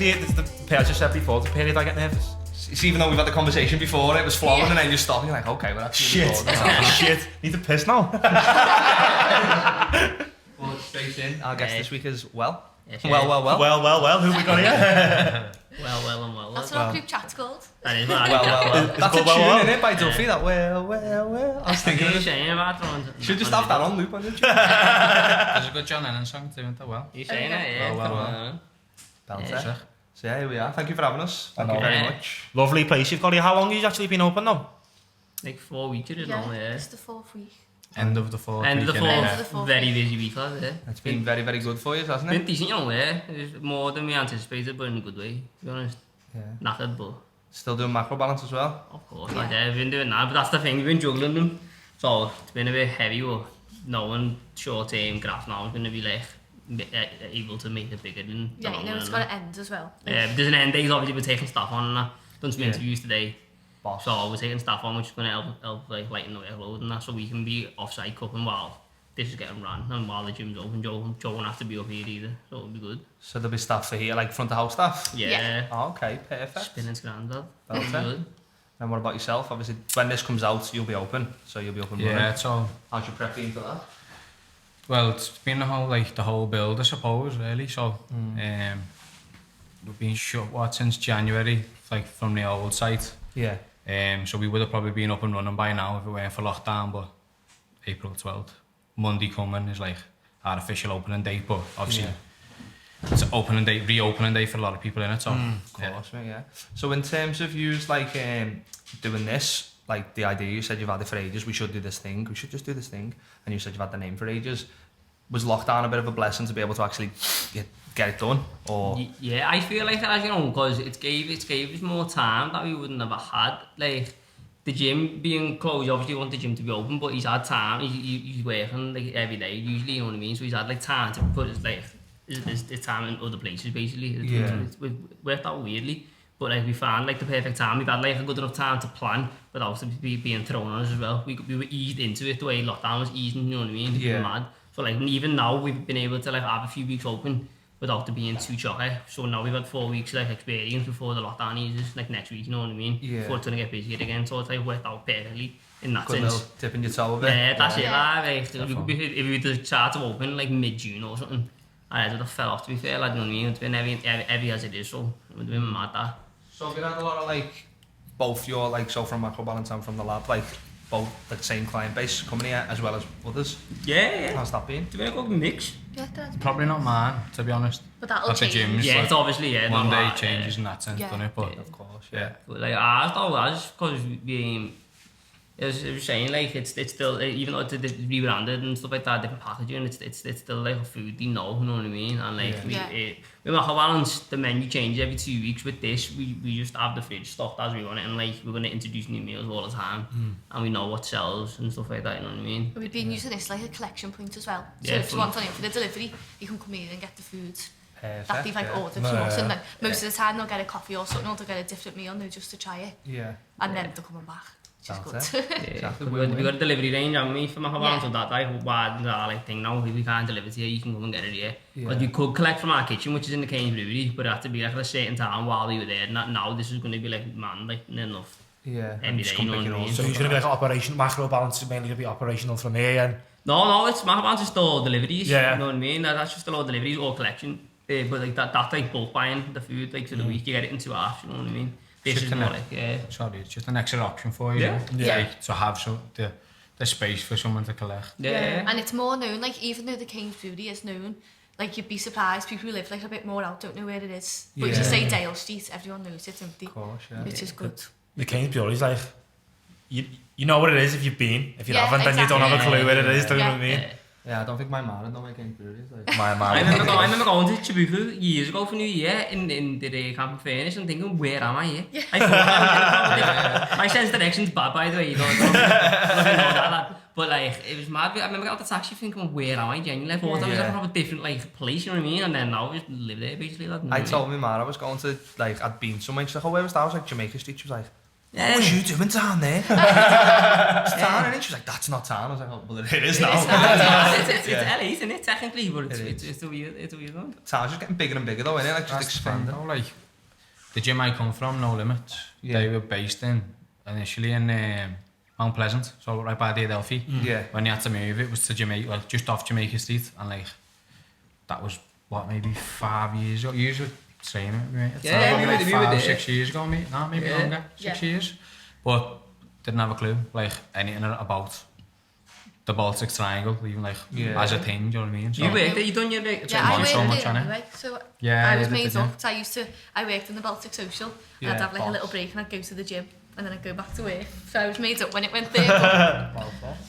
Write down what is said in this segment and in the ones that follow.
the pair just said before, the period I get nervous. It's even though we've had the conversation before, it was flowing and then you stop and you're like, okay, well that's shit, need to piss now. Well, straight in, our guest this week is Well, who we got here? Well. That's what our group chat's called. That is That's a tune, innit, by Duffy, that well. I was thinking of it. You should just have that on loop, wouldn't you? There's a good John Lennon song too, isn't there? Well. You saying it? Yeah. Well. So yeah, here we are. Thank you for having us. Thank you very much. Lovely place you've got here. How long have you actually been open now? Like 4 weeks, it's the 4th week. End of the fourth. Very busy week, hasn't it? It's been very, very good for you, hasn't it? Been decent, It's more than we anticipated, but in a good way, to be honest. Yeah. Knackered, but... Still doing macro balance as well? Of course, we've been doing that, but that's the thing, we've been juggling them. So, it's been a bit heavy, but knowing short-term graph now is going to be like able to make it bigger than the long run. It's got to end as well. There's an end date, obviously we're taking staff on and that. Done some interviews today. Boss. So we're taking staff on, which is going to help like lighten the workload and that, so we can be off-site cooking while this is getting run and while the gym's open. Joe won't have to be up here either, so it'll be good. So there'll be staff for here, like front of house staff? Yeah. Oh, okay, perfect. Spinning's grand, though. Good. And what about yourself? Obviously, when this comes out, you'll be open, so you'll be up and running. Yeah, so how's your prep been for that? Well, it's been the whole build, I suppose, really. So we've been shut since January, like from the old site. Yeah. So we would have probably been up and running by now if it weren't for lockdown, but April 12th, Monday coming is like our official opening date, but obviously it's an opening date, reopening date for a lot of people in it. So of course, yeah. So in terms of you like doing this, like the idea, you said you've had it for ages, we should just do this thing, and you said you've had the name for ages. Was lockdown a bit of a blessing to be able to actually get it done? Or yeah, I feel like that, because it gave us more time that we wouldn't have had. Like the gym being closed, obviously we want the gym to be open, but he's had time. He's working like every day usually, you know what I mean. So he's had like time to put his time in other places basically. It worked out weirdly, but like we found like the perfect time. We've had like a good enough time to plan, but also being thrown on us as well. We were eased into it the way lockdown was easing, you know what I mean? Yeah. Mad. So like even now we've been able to like have a few weeks open without it being too chocky. So now we've had 4 weeks like experience before the lockdown eases, like next week, you know what I mean? Yeah. Before it's gonna get busier again. So it's like worked out perfectly in that sense. Good dipping your toe a bit. Yeah, that's it. Like, if we did start to open like mid-June or something, I would have fell off, to be fair, like, you know what I mean? It's been heavy as it is, so it would have been mad that. So have you had a lot of like both your like, so from Macro Balance and from the lab, like both the same client base coming here as well as others? Yeah. How's that been? It's been a good mix. Yeah, probably not mine, to be honest. But that'll change. The gyms, yeah, like, it's obviously, one day changes in that sense, doesn't it? But of course, yeah. But like ours though, because as I was saying, like it's still, even though it's rebranded and stuff like that, different packaging, it's still like a food they know, you know what I mean? And like with Macro Balance, the menu changes every 2 weeks. With this, we just have the fridge stocked as we want it, and like we're gonna introduce new meals all the time, and we know what sells and stuff like that, you know what I mean? We've been using this like a collection point as well. So Yeah, if you want something for the delivery, you can come here and get the food that they've like ordered from us, and like most of the time they'll get a coffee or something, or they'll get a different meal, and just to try it. Yeah. And then they're coming back. Which is good. Exactly. We got a delivery range, haven't we, for Macro Balance, so that like wide like thing now. If we can't deliver to you, you can come and get it here. But we could collect from our kitchen, which is in the Keynes Brewery, but it had to be like at a certain time while we were there. Now this is going to be like enough. Yeah. Every day, you know what I mean? So he's going to be like operational, Macro Balance is mainly going to be operational from here, and No, it's Macro Balance is still all deliveries. Yeah. You know what I mean? That's just still all deliveries or collection. But like that like bulk buying the food like for the week, you get it in 2 halves. You know what I mean? This is more like sorry, it's just an extra option for you. Yeah. Like, to have the space for someone to collect. Yeah. And it's more known, like even though the Keynes Brewery is known, like you'd be surprised, people who live like a bit more out don't know where it is. But if you say Dale Street, everyone knows it's empty. Of course, yeah. Which is good. the Keynes Brewery is like, you know what it is if you've been. If you haven't, then you don't have a clue where it is, do you know what I mean? Yeah, I don't think my man don't make any breweries. Like. I remember going to Chibuku years ago for New Year in the camping furnace and thinking, where am I here? Yeah. I thought my sense direction's bad, by the way. You don't know that. But like, it was mad. I remember getting out the taxi thinking, where am I genuinely? I thought I was like, a different like place, you know what I mean? And then now I just live there basically. Like, I told my man I was going to, like, I'd been somewhere. She's like, oh, where was that? I was like, Jamaica Street. She was like, what was you doing down there? It's down, innit? then she was like, that's not town. I was like, oh, well, it is now. It's LA, isn't it, technically, but it's a weird one. Town's just getting bigger and bigger though, isn't it? Like, just expanding. Though, like, the gym I come from, No Limit, they were based initially in Mount Pleasant, so right by the Adelphi. Yeah. When you had to move, it was to Jamaica, well, just off Jamaica Street, and like, that was, what, maybe 5 years ago? You were training, right? Yeah, like we were there. 6 years ago, maybe longer, 6 years. But didn't have a clue, like, anything about the Baltic Triangle, even like, as a thing, do you know what I mean? So, You worked there, you done your... I worked so much there on it. anyway, so Yeah, I was did, made yeah. up, so I worked in the Baltic Social, and I'd have like a little break and I'd go to the gym, and then I'd go back to work, so I was made up when it went there.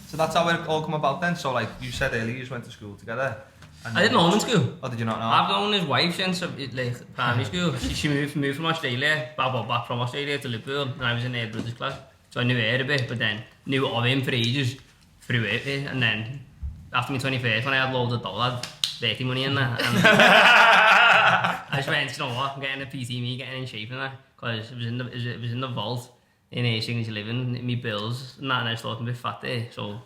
So that's how it all come about then? So like, you said earlier, you just went to school together? I didn't know him in school. Oh, did you not know? I've known his wife since like primary school. She moved from Australia, back from Australia to Liverpool, and I was in her brother's class. So I knew her a bit, but then knew of him for ages through it. And then after my 21st, when I had loads of dollars, birthday money in that, and I just went, you know what, I'm getting a PT, getting in shape and that, because it was in the vault in a signature living, my bills and that, and I was looking a bit fat there, so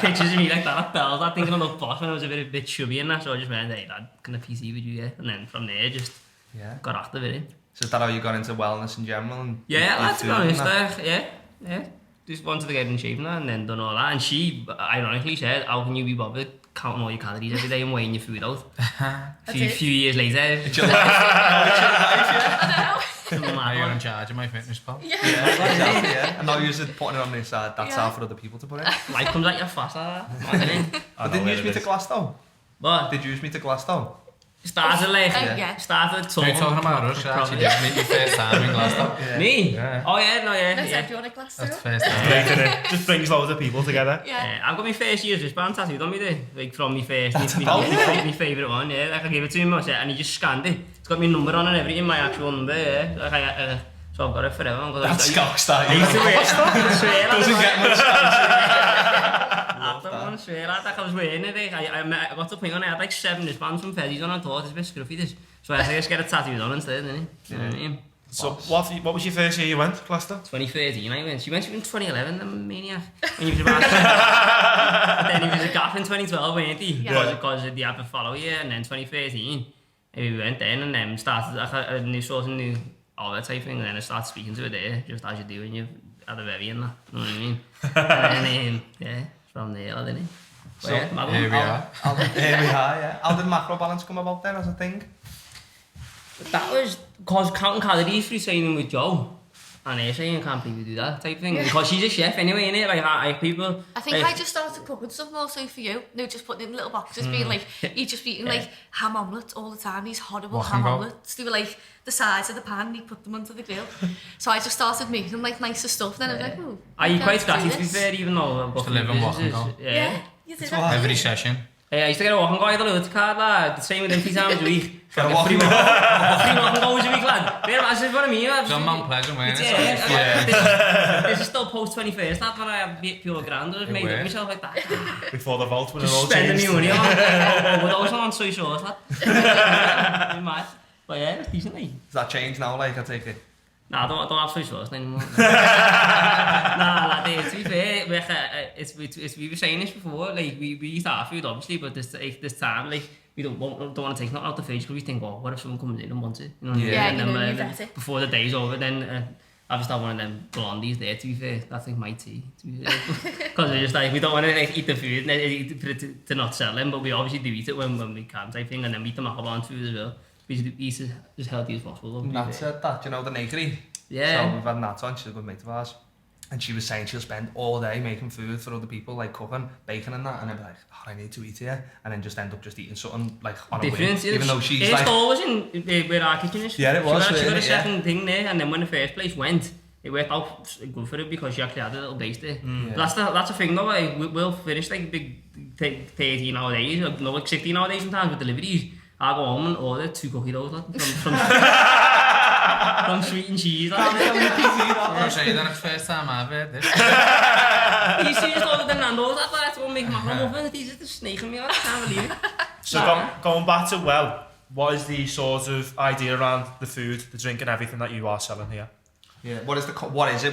pictures of me like that at Bells, I think I looked boss when I was a bit chubby and that, so I just went, hey lad, can I PC with you, and then from there just got active in it. So is that how you got into wellness in general? And To be honest, yeah. Just wanted to get in shape and that, and then done all that, and she ironically said, how can you be bothered counting all your calories every day and weighing your food out? A few years later, Now you're in charge of my fitness, pal. Yeah. And now you're just putting it on this that's out for other people to put in. life comes at you fast like that. But didn't you use me to Glasgow? But Did you use me to Glasgow? started like started You're talking about us, actually. Did you meet your first time in Glasgow? Me? Yeah. Oh yeah, That's everyone at Glasgow. That's the first time. Great, isn't it? Just brings loads of people together. I've got my first year's wristband tattooed on me there, like from my first, my favourite one, like I gave it to him, and he just scanned it. It's got my number on and everything, my actual number, so I've got it forever. That's Scock's I used to wear it. Doesn't get much I was wearing it, I got to the point when I had like 7 wristbands from Fezzi's on, I thought it's a bit scruffy this. So I just get a tattooed on instead, didn't you know what I mean? So what was your first year you went, Glasgow? 2013 I went. She went in 2011, the maniac. When he was about but then he was a gaff in 2012, weren't he? Because they had to follow you, and then 2013 we went then and then started a new sort of new outlet type thing, and then I started speaking to her there, just as you do when you've had a very in that, you know what I mean? And then, from there, didn't he? So here we are. How did macro balance come about then as a thing? That was because counting calories through training with Joe. And they're saying, I can't believe you do that type thing. Because she's a chef anyway, innit? Like people... I think I just started cooking stuff more so for you. No, just putting it in little boxes, being like, you're just eating like ham omelets all the time, these horrible ham omelets. They were like the size of the pan and you put them onto the grill. So I just started making like nicer stuff. Then I was like, oh. Are you quite scratchy to be fair, even though I've got to live and walk and go. Yeah, you did that. Every session. I used to get a walk and go either loads card, lad. The same with them 3 times a week. Got a walk and go. 3 walk and goes a week, lad. That's what I mean. It's on Mount Pleasant, weren't it? This is still post 21st. That's when I have pure grand. I made up myself like that. Before the vault when it Just all spending changed. my money on. With those on so short, lad. Mad. But yeah, it's decent, like. Does that change now, like, I take it? Nah, I don't have so shorts anymore. Nah, to be fair, we were saying this before, like, we eat our food, obviously, but this time, like, we don't want to take nothing out the fridge because we think, what if someone comes in and wants it? You know what I mean? And then before the day's over, then I've just had one of them blondies there, to be fair. That's like my tea, to be fair. Because we're just like, we don't want to like, eat the food and to not sell them, but we obviously do eat it when we can, type thing, and then we eat the macaron food as well. We eat as healthy as possible. Nat said that, you know, the Nakery. Yeah. So we've had Nat on, she's a good mate of ours. And she was saying she'll spend all day making food for other people, like cooking, baking and that, and I'd be like, I need to eat here, and then just end up just eating something like on a whim, even though she's like... It was in where our kitchen is. Yeah, it was. She got a second thing there, and then when the first place went, it worked out good for her because she actually had a little base there. That's the thing though, like, we'll finish like big 13 hour days, no, like 16 hour days sometimes with deliveries. I go home and order 2 cookie doughs from Sweet and Cheese. I'm saying that it's the first time I've heard this. You just ordered the Nando's, that's what make macaron muffins. These are the snake in me, I can't believe it. So going back to what is the sort of idea around the food, the drink and everything that you are selling here? Yeah, what is it?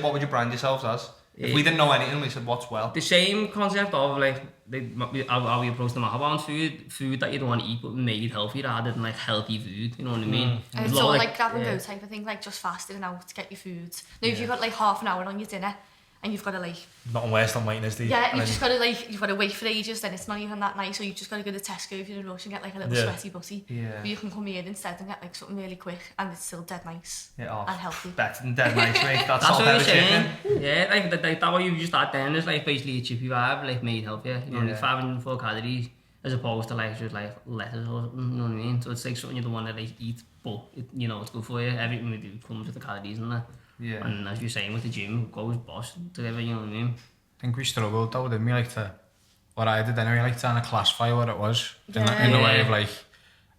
What would you brand yourselves as? If we didn't know anything, we said, what's well? The same concept of like how we approach the about food that you don't want to eat but made healthy rather than like healthy food, you know what I mean? And it's all like grab and go type of thing, like just fasting out to get your foods. Now if you've got like half an hour on your dinner and you've got to like... Nothing worse than waiting, is there? Yeah, you've just got to like, you've got to wait for ages, then it's not even that nice, or you've just got to go to Tesco if you're in a rush and get like a little sweaty butty. Yeah. But you can come here instead and get like something really quick and it's still dead nice and healthy. Better than dead nice, mate. That's what you're saying. Yeah, like that what you just start then is like basically a chippy vibe, like made healthier. You know, like 504 calories as opposed to like just like lettuce or something, you know what I mean? So it's like something you don't want to like eat, but you know it's good for you. Everything we do comes with the calories in there. Yeah. And as you're saying with the gym, goes boss together, you know what I mean? I think we struggled though, didn't we? Like what I did anyway, like trying to classify what it was in the way of like,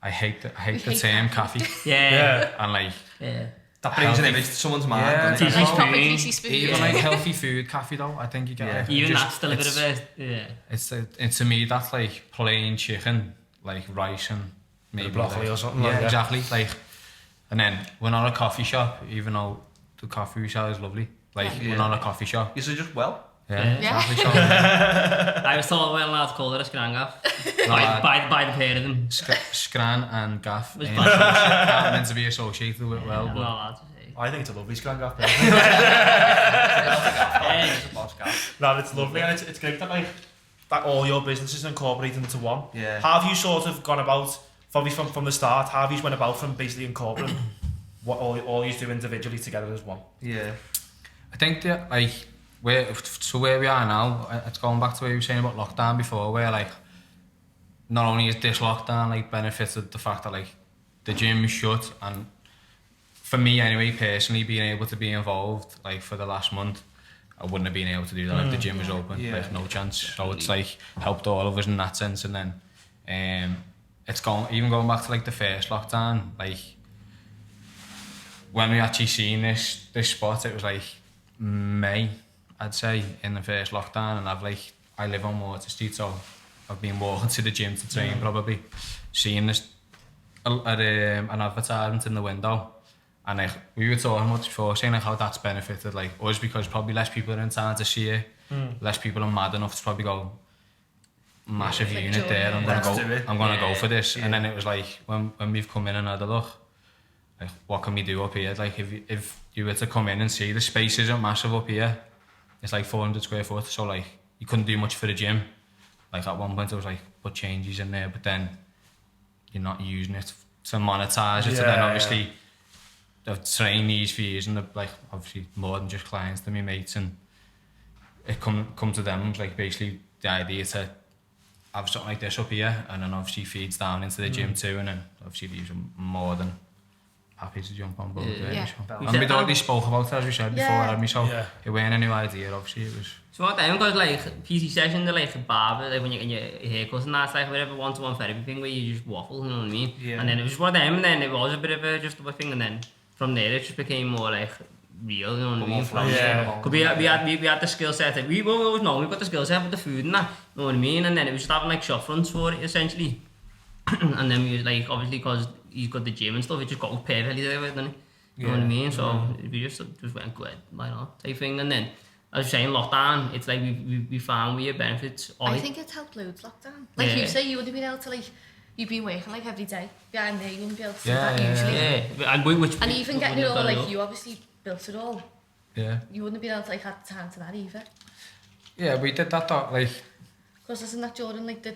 I hate the term coffee. Yeah. And like, that brings an image to someone's mind. Even like healthy food coffee though, I think you get like, even that's still a bit of a it's to me that's like plain chicken, like rice and maybe broccoli like, or something like that. Exactly. Like, and then we're not a coffee shop, even though the coffee we sell is lovely. Like we're not a coffee shop. You said just well. Exactly. So, I was told we're allowed to call it a scran gaff by the pair of them. Scran and gaff are meant to be associated with well, I'm but not allowed to say. I think it's a lovely scran gaff. No, it's lovely, and it's great that like that all your businesses are incorporated into one. Yeah. How have you sort of gone about from the start? How have you went about from basically incorporating what all you do individually together as one? Yeah. I think that like where we are now, it's going back to what you were saying about lockdown before, where like not only is this lockdown like benefited the fact that like the gym is shut, and for me anyway personally being able to be involved like for the last month, I wouldn't have been able to do that if the gym was open. Like no chance. So it's like helped all of us in that sense. And then it's going back to like the first lockdown, like when we actually seen this spot, it was like May, I'd say, in the first lockdown, and I live on Water Street, so I've been walking to the gym to train probably, seeing this an advertisement in the window, and like we were talking about before, saying like how that's benefited like us, because probably less people are in town to see it, less people are mad enough to probably go massive unit there, I'm gonna go for this. And then it was like when we've come in and had a look, like what can we do up here? Like if you were to come in and see, the space isn't massive up here, it's like 400 square foot, so like you couldn't do much for the gym. Like at one point I was like, put changes in there, but then you're not using it to monetize it, so then obviously I've trained these for years, and like obviously more than just clients, to me mates, and it come to them like basically the idea to have something like this up here, and then obviously feeds down into the gym too, and then obviously these are more than happy to jump on board. And we'd already spoke about it, as we said before, hadn't we? So it weren't a new idea, obviously it was. So what time, because like PT session, they're like a barber, like when you're getting your haircuts and that's like whatever one-to-one therapy thing where you just waffle, you know what I mean? Yeah. And then it was one of them, and then it was a bit of a just a thing, and then from there it just became more like real, you know what I mean? Because we had the skill set, that we always know we've got the skill set with the food and that, you know what I mean? And then it was just having like shop fronts for it essentially. And then we was like, obviously because he's got the gym and stuff, it just got perfectly there with it, doesn't it? You know what I mean? So we just went good, why not, type thing. And then as you're saying, lockdown, it's like we found weird benefits of I think it's helped loads, lockdown. Like you say, you would have been able to like, you've been working like every day behind there, you wouldn't be able to do that usually. And even getting it all, like you obviously built it all. Yeah. You wouldn't have been able to like have the time to that either. Yeah, we did that though, like. Because isn't that during like the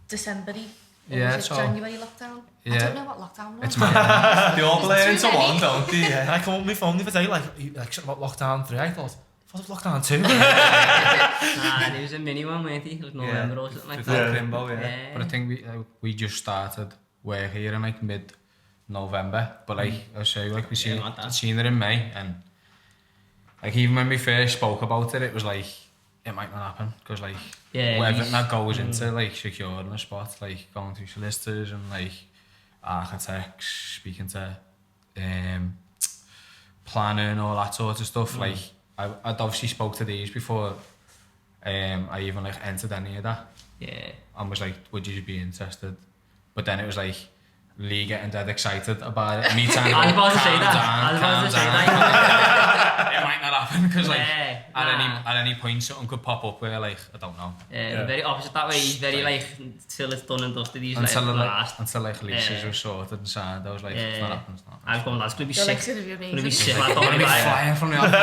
December-y? Yeah, so January lockdown? Yeah. I don't know what lockdown was. It's mad. They all blur into one, don't they? And I come up with my phone the other day, like about lockdown 3, I thought, what was lockdown 2? Nah, there was a mini one, weren't he? Like November or something like that. But I think we just started work here in like mid-November, but like I say, like we seen it in May, and like even when we first spoke about it, it was like it might not happen, because like everything that goes into like securing a spot, like going through solicitors and like architects, speaking to planning, all that sort of stuff. Like I'd obviously spoke to these before I even like entered any of that. Yeah. And was like, would you be interested? But then it was like, Lee getting dead excited about it. Me trying to I was about to say calm that. down. It might not happen because like nah. at any point something could pop up where like I don't know. Yeah, very opposite that way. He's very like till it's done and dusted. He's until like last. until like leases were sorted and signed. I was like, it's not happening. I was going, that's going to be Your sick. legs are going to be Going to be amazing. sick. I'm gonna be flying from the office.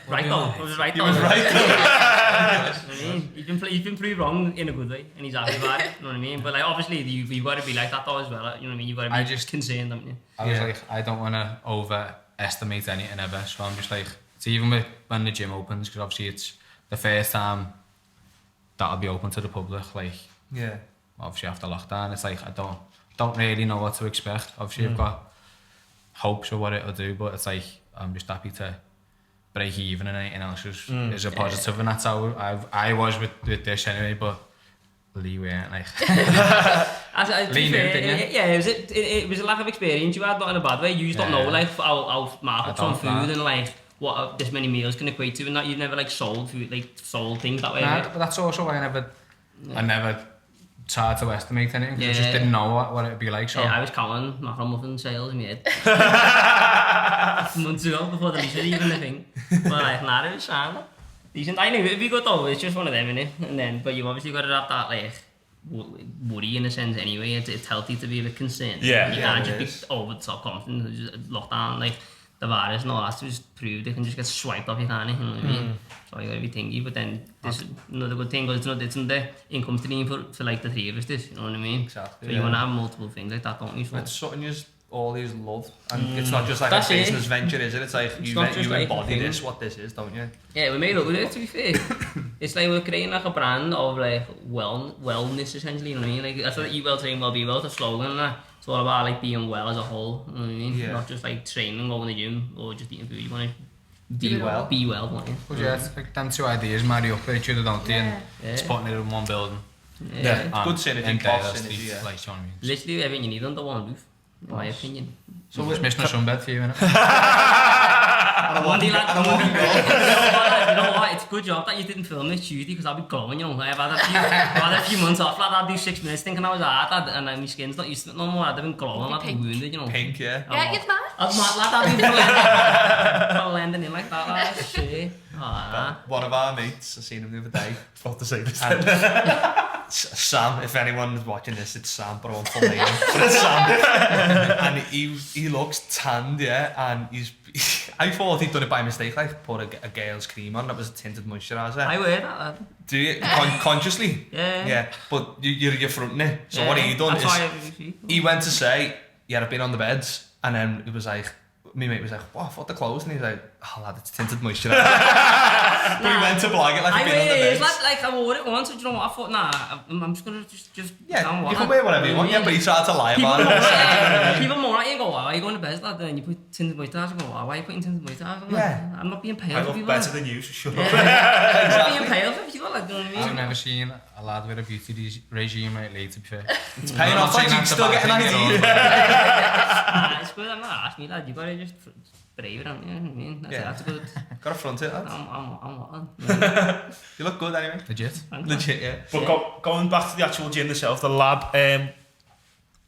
Right though. I was right though. He was right. I mean, he's been pretty wrong in a good way, and he's happy about it. You know what I mean? But like, obviously, you've got to be like that though as well. You know what I mean? You've got to be just concerned, haven't you? I was like, I don't want to overestimate anything ever, so I'm just like, it's even with when the gym opens, because obviously it's the first time that'll be open to the public. Like, Yeah. obviously after lockdown, it's like I don't really know what to expect. Obviously, I've got hopes of what it'll do, but it's like I'm just happy to break even, and anything else is a positive, and that's how I was with this anyway. But Lee weren't like. Lee knew, didn't you? Yeah, it was a lack of experience you had, not in a bad way. You just don't know like how markets on food and like what this many meals can equate to, and that you've never like sold food, like sold things that way. Nah, right? but that's also why I never tried to estimate anything, because I just didn't know what it'd be like. So I was counting mackerel muffin sales in my head months ago before the lease was even a thing. But like, nah, it was sound decent. I knew it'd be good though. It's just one of them, innit? And then, but you obviously got to have that like worry in a sense anyway. It's healthy to be a bit concerned. Yeah, you can't just be over the top confident. Just lockdown, like the virus and all that's just proved it can just get swiped off your hand. You know what I mean? So you gotta be thingy. But then this another good thing because it's not the income stream for like the three of us. This, you know what I mean? Exactly. So you wanna have multiple things like that, don't you? So It's something you always love, and it's not just like That's a business venture, is it? It's like It's you not just like embody a thing. this, what this is, don't you? yeah, we made up with it, to be fair. It's like we're creating like a brand of like wellness essentially, you know what I mean? Like that's what eat well, train well, be well, it's a slogan and that. It's all about like being well as a whole, you know what I mean? Yeah. Not just like training, going to the gym or just eating food. You want to Be well. Be well, don't you? but yeah, it's like them two ideas marry up with each other, don't they? And it's putting it in one building. Yeah. Yeah. Good synergy, And cost that's synergy, the yeah. like, you know what I mean? Literally everything you need under one roof, in my opinion. So it's missing a sunbed for you, innit? You know what? It's a good job that you didn't film this Tuesday because I'll be glowing, you know. I've had a few months off, like I'd do 6 minutes thinking I was hard, and then my skin's not used to it no more. I'd have been glowing, I'd be wounded, you know. Pink, yeah. Yeah, you're mad. I'd mad lad, I'd be blending in like that, like shit. One of our mates, I seen him the other day. About to say this. Sam, if anyone's watching this, it's Sam, but I won't full name him. But it's Sam. And he looks tanned, yeah, and I thought he'd done it by mistake, like put a girl's cream on that was a tinted moisturiser. I wear that, lad. Do you? Consciously? Yeah. Yeah, but you're fronting it. So what he done That's is, why he went to say, yeah, I've been on the beds, and then it was like, my mate was like, what, I thought the clothes? And he's like, oh lad, it's tinted moisturiser. But he went to blag it like he'd been on the beds. Like I wore it once, and you know what, I thought, nah, I'm just gonna just Yeah, you can wear whatever you want, yeah, but he tried to lie about it. People more at you and go, why are you going to bed, lad? Then you put tinted moisturiser and go, why are you putting tinted moisturiser on? Yeah. I'm not being pale I for look people. better than you, so shut up. I'm not being pale for people, like, you know what I I've mean? never seen a lad with a beauty regime lately, to be fair. It's paying off, like you're still getting ID. It's good, I'm not asking you, lad. You gotta just brave it, haven't you? You know what I mean? That's good. Gotta front it, lad. I'm what? You look good anyway. Legit. Legit, yeah. But going back to the actual gym itself, the lab,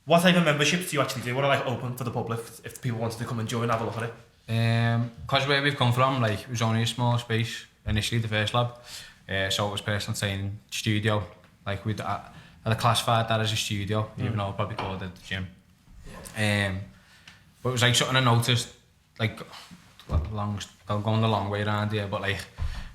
what type of memberships do you actually do? What are like open for the public if people wanted to come and join, have a look at it? Because where we've come from, like, it was only a small space initially, the first lab. So it was personal training studio. Like, we'd classified that as a studio, even though I probably called it the gym. But it was like something I noticed, like, going the long way around here, but like,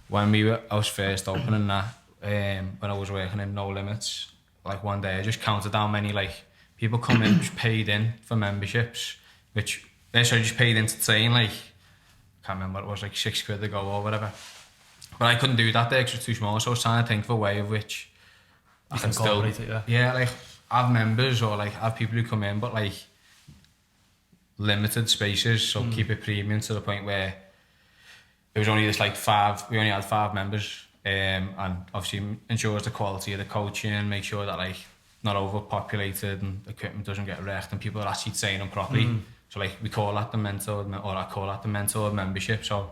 when I was first opening that, when I was working in No Limits, like one day I just counted how many like people come in, just paid in for memberships, which they just paid in to train, like, can't remember what it was, like £6 ago or whatever. But I couldn't do that there because it was too small, so I was trying to think of a way of which I can still, like, have members or like have people who come in, but like limited spaces, so keep it premium to the point where it was only just like we only had 5 members, and obviously ensures the quality of the coaching, make sure that like not overpopulated and equipment doesn't get wrecked and people are actually training properly. So like we call that the mentor, or I call that the mentor membership. So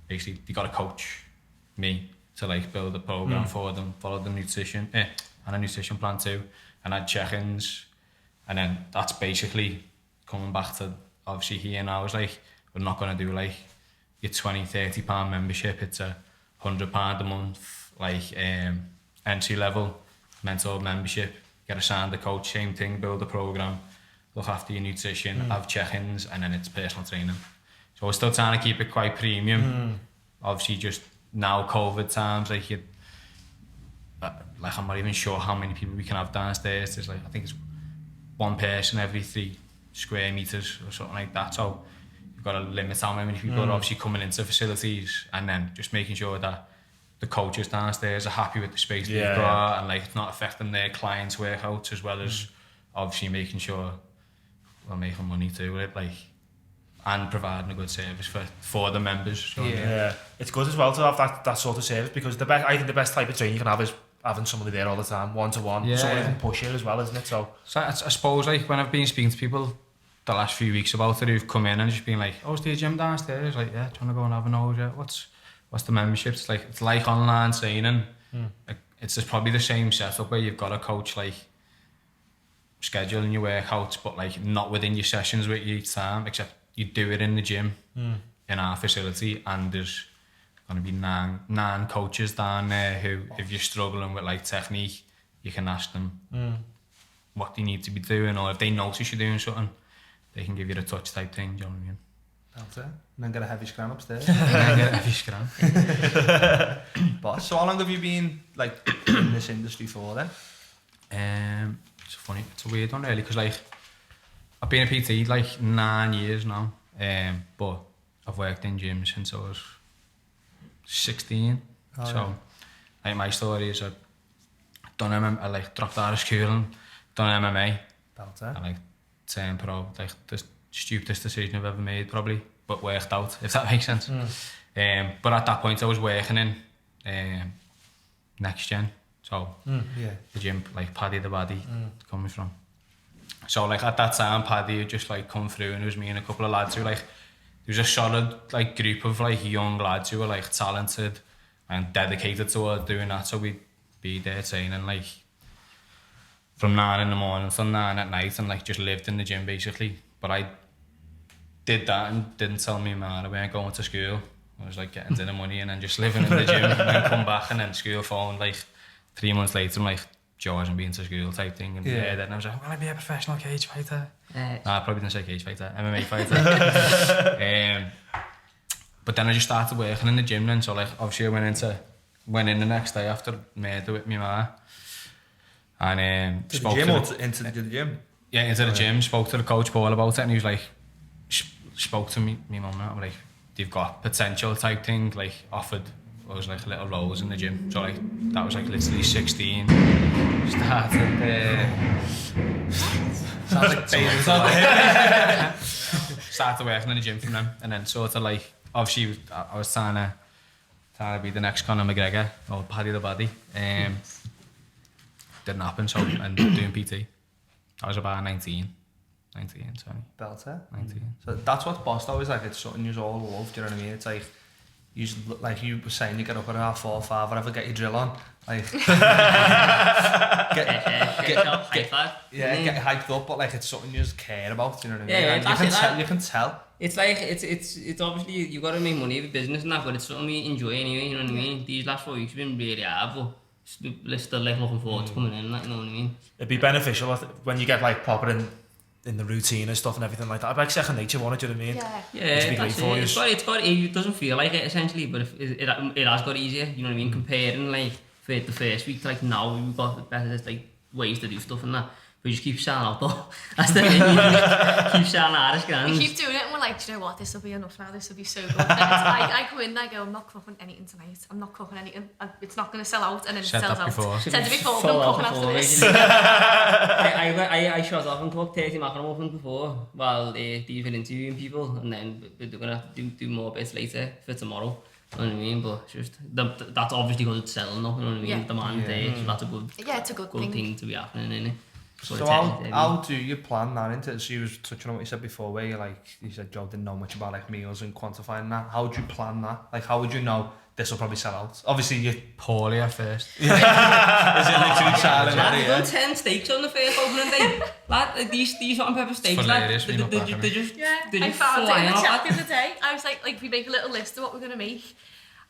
basically you got to coach me to like build a program for them, follow the nutrition and a nutrition plan too, and add check-ins, And then that's basically coming back to obviously here now. It's like, we're not going to do like your £20-30 membership. It's £100 a month, like entry level mentor membership. Get assigned a coach, same thing, build a program, look after your nutrition, have check-ins, and then it's personal training. So we're still trying to keep it quite premium. Obviously, just now COVID times, like I'm not even sure how many people we can have downstairs. There's like, I think it's one person every 3 square meters or something like that. So you've got to limit how many people are obviously coming into facilities, and then just making sure that the coaches downstairs are happy with the space they've got, and like it's not affecting their clients' workouts, as well as obviously making sure we're making money too with it, like, and providing a good service for the members. So, it's good as well to have that sort of service, because I think the best type of training you can have is having somebody there all the time, one-to-one, someone who can push you as well, isn't it? So I suppose, like, when I've been speaking to people the last few weeks about it, who've come in and just been like, oh, is there a gym downstairs? Like, yeah, do you want to go and have a nose? Yeah, what's the membership? It's like online training. Like, it's just probably the same setup where you've got a coach, like, scheduling your workouts, but like not within your sessions with you each time, except you do it in the gym in our facility, and there's going to be nine coaches down there who, if you're struggling with like technique, you can ask them what they need to be doing, or if they notice you're doing something, they can give you a touch type thing. Do you know what I mean? That's it. And then get a heavy scram upstairs. And then get a heavy scram. Boss, so how long have you been like in this industry for then? It's a weird one really, because like I've been a PT like 9 years now, but I've worked in gyms since I was 16. Like my story is I've done MMA, I like dropped out of school and done MMA. That's it. I like turned pro, like the stupidest decision I've ever made probably, but worked out, if that makes sense. But at that point I was working in Next Gen. So the gym, like Paddy the Baddy, coming from. So like at that time, Paddy had just like come through, and it was me and a couple of lads who like, there was a solid like group of like young lads who were like talented and dedicated to doing that. So we'd be there training like from 9 in the morning till 9 at night, and like just lived in the gym basically. But I did that and didn't tell me man I weren't going to school. I was like getting dinner money and then just living in the gym, and then come back, and then school phone like 3 months later, I'm like, Joe hasn't been to school type thing. And then I was like, I'm going to be a professional cage fighter. Nah, I probably didn't say cage fighter, MMA fighter. But then I just started working in the gym then. So like, obviously I went in the next day after murder with me ma. And to the gym or into the gym? Yeah, into the gym. Spoke to the coach Paul about it, and he was like, spoke to me mum, I'm like, they've got potential type thing, like offered. I was like little roles in the gym, so like that was like literally 16. Started working in the gym from them, and then sort of like obviously I was trying to be the next Conor McGregor or Paddy the Baddy. Didn't happen, so and doing PT. I was about 19, sorry. Belter. 19. So that's what boss though is like. It's something you all love. Do you know what I mean? It's like. You like you were saying, you get up at 4:30, 5, whatever, get your drill on, like get hyped up, but like it's something you just care about, you know what I mean? Yeah, you can tell. It's like it's obviously you got to make money with business and that, but it's something you enjoy anyway. You know what I mean? These last 4 weeks have been really hard, but still like looking forward to coming in. Like, you know what I mean? It'd be beneficial when you get like proper in the routine and stuff and everything like that. I'd like second nature, do you know what I mean? It doesn't feel like it essentially, but it has got easier, you know what I mean? Comparing like for the first week to like now, we've got better like ways to do stuff and that. We just keep selling out though. That's the thing, keep selling out as grand. We keep doing it and we're like, do you know what, this will be enough now, this will be so good. I come in and I go, I'm not cooking anything tonight, I'm not cooking anything, it's not going to sell out, and then it sells out. Said it before, but I'm cooking after this. I shot off and cooked 30 macaroni muffins before while these were interviewing people, and then we're going to do more bits later for tomorrow. You know what I mean? But just that's obviously because it's selling though, you know what I mean? Demand there, so that's a good it's a good thing to be happening, isn't it? So how do you plan that into? So you was touching on what you said before, where you said Joe didn't know much about like meals and quantifying that. How do you plan that? Like, how would you know this will probably sell out? Obviously, you poorly at first. Is it literally silent? Lad, we've done 10 steaks on the first opening day. Lad, these hot and pepper steaks, lad, they're just I found it in the chat the other day. I was like, we make a little list of what we're going to make.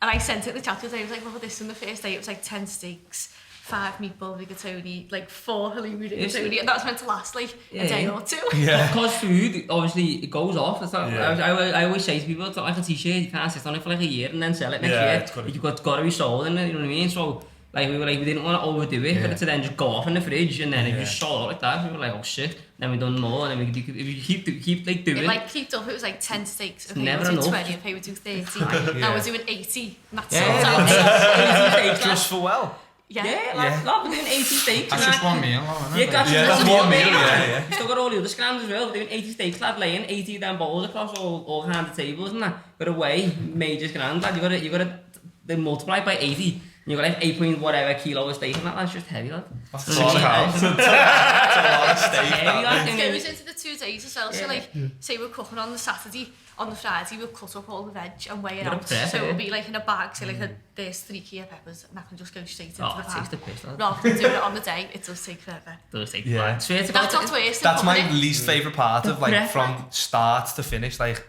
And I sent it in the chat the other day. I was like, well, this on the first day, it was like 10 steaks, 5 meatball rigatoni, like 4 halloumi rigatoni, and that was meant to last like a day or two. Yeah. Because food, obviously, it goes off. It's not, I always say to people, it's not like a t-shirt, you can't sit on it for like a year and then sell it next year. You've got to be sold in it, you know what I mean? So, like, we didn't want to overdo it, but to then just go off in the fridge, and then it just sold out like that. We were like, oh shit. Then we done more, and then if you keep like doing it. It like kept up, it was like 10 steaks, okay, never we'll do enough. 20, okay, we'll do 30. Now we're doing 80, and that's sold Yeah, out. 80 steaks, Just for well. Yeah, we're doing 80 steaks. That's just one meal, isn't it? That's one meal, yeah. You still got all the other scrams as well. We're doing 80 steaks, lad, laying 80 of them bowls across all kind of tables and that. Got to weigh major scrams, lad. You got to they multiply by 80. You got like 8 point whatever kilo of steak and that's just heavy, lad. That's a lot of carbs. It's a lot of steak. Heavy, lad. It goes into the 2 days as well. So like, say we're cooking on the Saturday, on the Friday we'll cut up all the veg and weigh it out. So it'll be like in a bag, say like there's 3 kilo peppers, and I can just go straight into the pan. Takes the piss, lad. Rather than doing it on the day, it does take forever. Does take Yeah. forever. That's what's worse. That's my least favourite part of like from start to finish. Like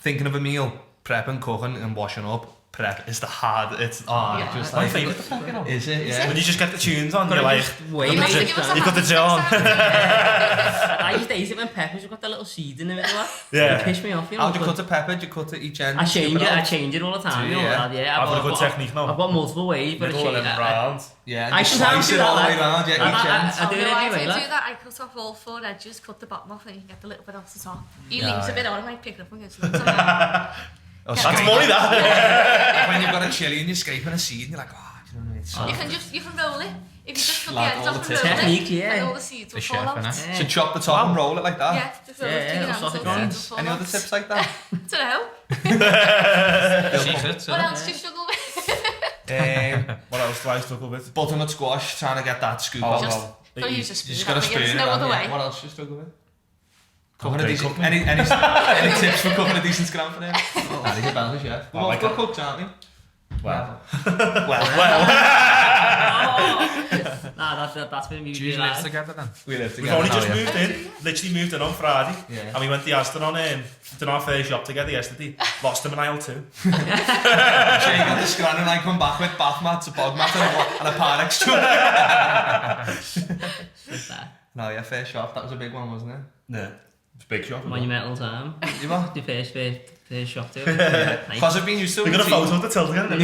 thinking of a meal, prepping, cooking, and washing up. Prep is the hard. It's just My like. favourite. Is it? Yeah. When you just get the tunes on, you're like, way You major have to give us a you got the hand drill on. next time. I used to eat it when peppers have got the little seed in the middle. Yeah. It pissed me off, you know. How do you cut a pepper? Do you cut it each end? I change it all the time, you know. Yeah, I've got a good technique now. I've got multiple ways, but Middle and then round. Yeah. I You sometimes slice do it that, all the way lad. round. Yeah, each end. I do it No, I anyway, don't lad. do that. I cut off all 4 edges, cut the bottom off, and you can get the little bit off the top. He leaves a bit on, I might pick it up and go to the That's money, that. When you've got a chili and you're scraping a seed and you're like, oh, do you know what I mean? You can roll it. If you just cut the Like ends all off the and roll technique, it, yeah. and all the seeds will The fall chef, out. innit? So chop the top and roll it like that. Yeah, just roll it between your hands, all the sausage seeds will fall Any out. other tips like that? Don't know. Secrets, What else do you struggle with? What else do I struggle with? Butternut squash, trying to get that scoop Oh, out. Just well. don't use a You spoon. just got to I think spoon there's it no around, other yeah. way. What else do you struggle with? Oh, Cooking a great decent, cooking. any tips for cooking a decent scram for them? Oh, he's a balance, yeah. We're I like both it. good cooks, aren't we? Well. Nah, that's been me. Do you live together then? We live We've together only now, just yeah. moved in, literally moved in on Friday, Yeah. and we went to Aston on did our first shop together yesterday, lost him in aisle 2. So you got the scran and I come back with bath mats, a bog mat and a Parnex tube. No, yeah, fair shop, that was a big one, wasn't it? Yeah, it's a big shop. Monumental time. You what? The first shop too. Because I've been used to We got a photo of the till together.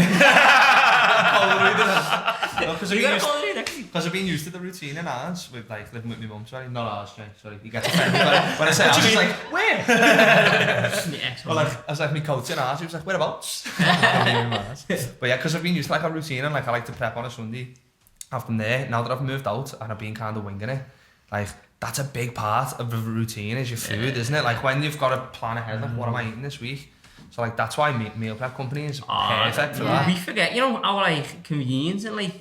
Because I've been used to the routine in ours, with like living with my mum, sorry, not ours, sorry, you get offended when I say ours, it's like, where? Well, like, I was like, my coat's in ours, he was like, whereabouts? But yeah, because I've been used to like a routine and like I like to prep on a Sunday. I've been there, now that I've moved out and I've been kind of winging it, like, that's a big part of the routine is your food, isn't it? Like when you've got to plan ahead, like what am I eating this week? So like that's why meal prep company is perfect for that. We forget, you know, how like convenience and like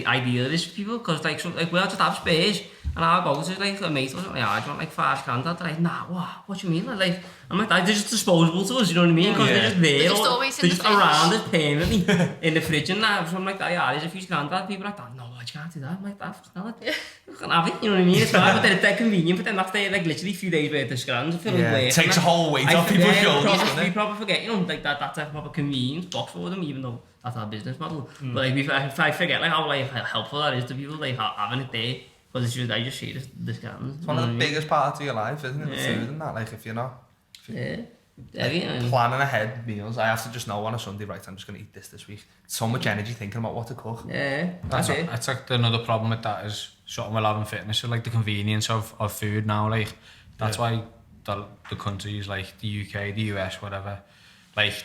ideal it is for people, because like we'll just have space and I'll go to like a mate or something, yeah, I want like 5 grand, they're like, nah, what do you mean? Like, I'm like, they're just disposable to us, you know what I mean? Because they're just there, They're just always in they're the just fridge. around us permanently in the fridge and that, so I'm like, yeah, there's a few grand, people are like, no, you can't do that. I'm like, that's not it. You can have it, you know what I mean? It's fine, but they're convenient, but then that's like literally a few days worth of scrams of filling work. It takes a whole weight off people's shoulders, doesn't We it? probably forget, you know, like that's a proper convenience box for them, even though that's our business model. But like, I forget like how like helpful that is to people, like having it there, because it's just, I just see the scams. It's one of the biggest parts of your life, isn't it? The food and that, like if you're not planning ahead meals, I have to just know on a Sunday, right, I'm just going to eat this week. So much energy thinking about what to cook. Yeah, that's it. That's like another problem with that is something we're having fitness, so like the convenience of food now, like that's why the countries like the UK, the US, whatever, like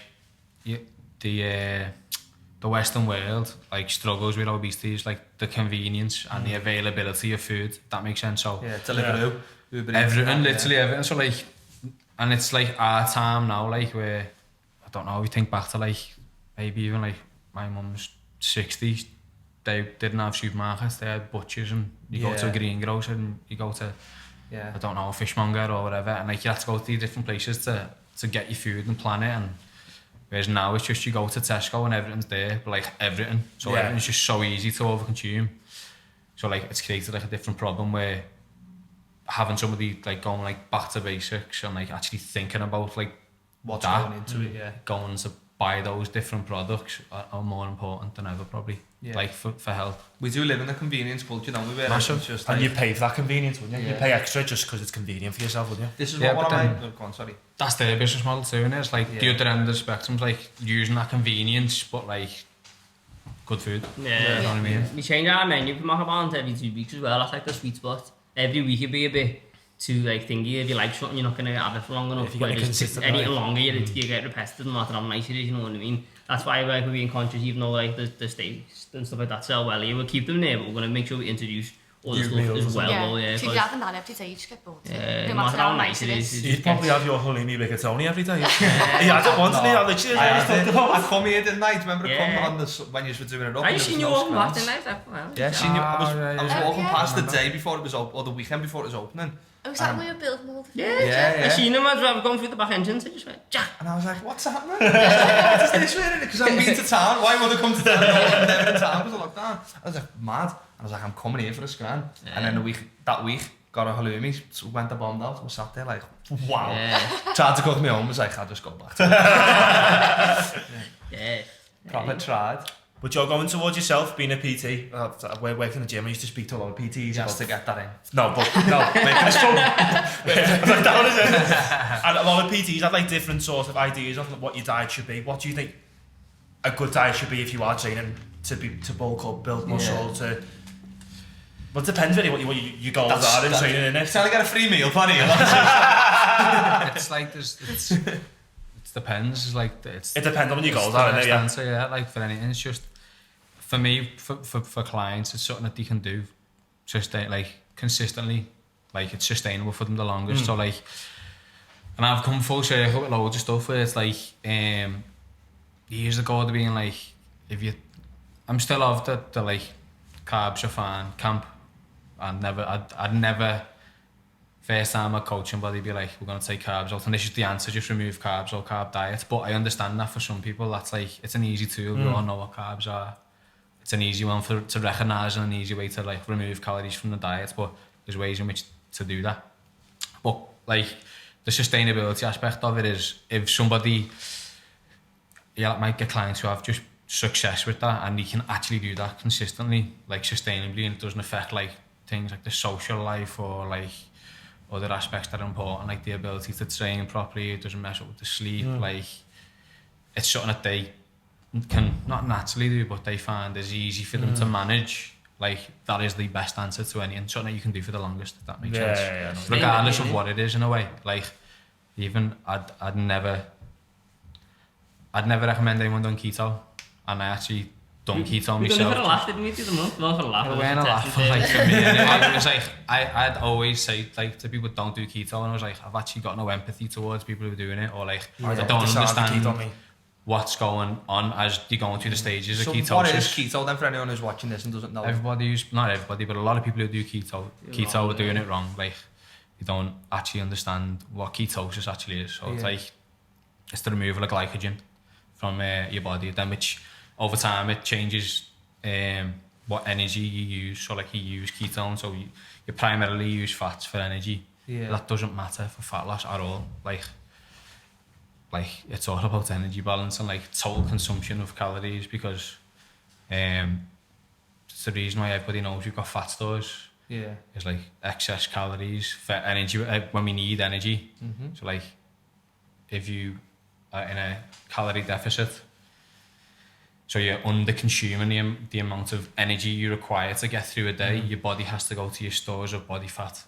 the Western world like struggles with obesity is like the convenience and the availability of food. That makes sense. So Yeah, Deliveroo, Uber Eats, everything, literally everything. So like, and it's like our time now, like where I don't know, we think back to like maybe even like my mum's 60s, they didn't have supermarkets, they had butchers, and you go to a greengrocer and you go to, I don't know, a fishmonger or whatever, and like you have to go to these different places to get your food and plan it. And whereas now it's just you go to Tesco and everything's there, but like everything, so everything's just so easy to overconsume. So like it's created like a different problem where having somebody like going like back to basics and like actually thinking about like what's going into it, going to buy those different products are more important than ever probably. Like for health. We do live in a convenience culture, don't we? Massive. Just and like, you pay for that convenience, wouldn't you? You pay extra just because it's convenient for yourself, wouldn't you? This is Yeah, what but one of then- my... Go on, sorry. That's their business model too, and it's like the other end of the spectrum's like using that convenience, but like good food. Yeah. You know what I mean? We change our menu for Maccabound every 2 weeks as well. That's like the sweet spot. Every week it'd be a bit too like thingy. If you like something, you're not going to have it for long enough. If you get Whereas consistent, anything right? longer, you get repetitive no matter how nice it is, you know what I mean? That's why like, we're being conscious, even though like the steaks and stuff like that sell well here, we'll keep them there, but we're going to make sure we introduce other New stuff meals as well. Yeah, Yeah, if you're having that every day, you just get bored. no matter how nice it is. You'd probably have your halloumi rigatoni every day. He had it once, and he had literally I come here the night, remember I Yeah. come on when you were doing it up. I and seen there you was walking no back the scrans. night. Well, Yeah, seen you. I was walking past the remember. day before it was open, or the weekend before it was opening. Oh, is that where you're building all the I seen him as well going through the back entrance. I just went, Jack. And I was like, what's happening? What is this really? Because I've been to town. Why would I come to town? I'm never in town because of lockdown. I was like, mad. And I was like, I'm coming here for a scran. And then that week, got a halloumi, so went the bomb out. We sat there like, wow. Yeah. Tried to cook me home. Was like, I'll just go back to Yeah. proper tried. But you're going towards yourself, being a PT. We're working in the gym. I used to speak to a lot of PTs. Just to get that in. No, making a stroke. Like that is it. And a lot of PTs have like different sort of ideas of what your diet should be. What do you think a good diet should be if you are training to bulk up, build muscle, to... Well, it depends really what your goals are in training, innit? It's trying to get a free meal plan here. It's like it depends. It's like It depends on what your goals the are, best innit? Yeah. answer, yeah. Like for anything, it's just for me, for clients, it's something that they can do, like consistently, like it's sustainable for them the longest. So like, and I've come full circle with loads of stuff where it's like, years ago to being like, I'm still of the like carbs are fine, camp. I'd never. First time I coach somebody, be like, we're going to take carbs out, and this is the answer, just remove carbs or carb diet. But I understand that for some people, that's like, it's an easy tool. We all know what carbs are. It's an easy one to recognise and an easy way to like remove calories from the diet. But there's ways in which to do that. But like the sustainability aspect of it is, if somebody, might get clients who have just success with that, and you can actually do that consistently, like sustainably, and it doesn't affect like things like the social life or like other aspects that are important, like the ability to train properly. It doesn't mess up with the sleep. Like it's something that they can not naturally do, but they find is easy for them to manage. Like that is the best answer to any, and something that you can do for the longest, if that makes sense. Yeah, Regardless of what it is, in a way. Like even I'd never recommend anyone doing keto, and I actually done keto We done it myself. for a laugh, didn't we? Did the month? Not for a laugh. It weren't a laugh, like for me anyway. It was like I'd always say like to people, don't do keto, and I was like, I've actually got no empathy towards people who are doing it, or like I don't understand what's going on as you're going through the stages of ketosis. So what is keto then for anyone who's watching this and doesn't know? Not everybody, but a lot of people who do keto are doing it wrong. Like you don't actually understand what ketosis actually is. So it's like it's the removal of glycogen from your body, then which over time it changes what energy you use. So like you use ketones, so you primarily use fats for energy. That doesn't matter for fat loss at all. Like it's all about energy balance and like total consumption of calories, because it's the reason why everybody knows we've got fat stores. It's like excess calories for energy when we need energy. So like if you are in a calorie deficit, so you're under consuming the amount of energy you require to get through a day, your body has to go to your stores of body fat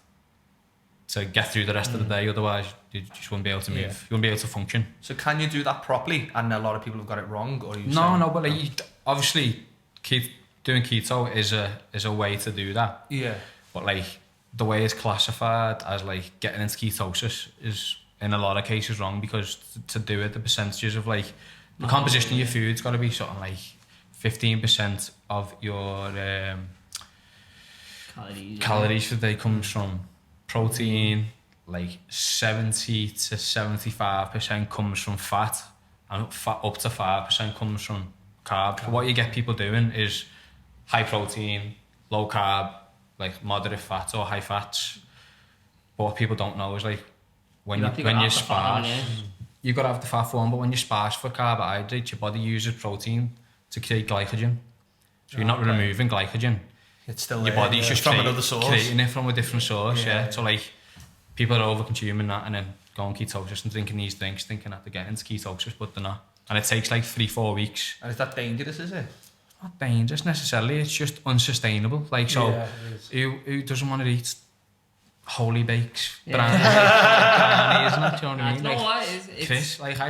to get through the rest of the day. Otherwise you just won't be able to move. You won't be able to function. So can you do that properly? And a lot of people have got it wrong, or No, but like obviously doing keto is a way to do that. But like the way it's classified as like getting into ketosis is in a lot of cases wrong, because to do it, the percentages of like the composition of your food's got to be something like 15% of your calories for the day comes from protein, like 70 to 75% comes from fat, and up to 5% comes from carb. So what you get people doing is high protein, low carb, like moderate fats or high fats. But what people don't know is like when you sparse, you got to have the fat form, but when you sparse for carbohydrates, your body uses protein to create glycogen. So you're not removing glycogen. It's still your body's just from another source. Creating it from a different source, yeah. So like people are over consuming that and then going ketosis and drinking these drinks thinking that they're getting into ketosis, but they're not. And it takes like 3-4 weeks. And is that dangerous, is it? Not dangerous necessarily, it's just unsustainable. Like, so who doesn't want to eat holy bakes, brownies, isn't it? Do you know what I mean? Like, Chris, like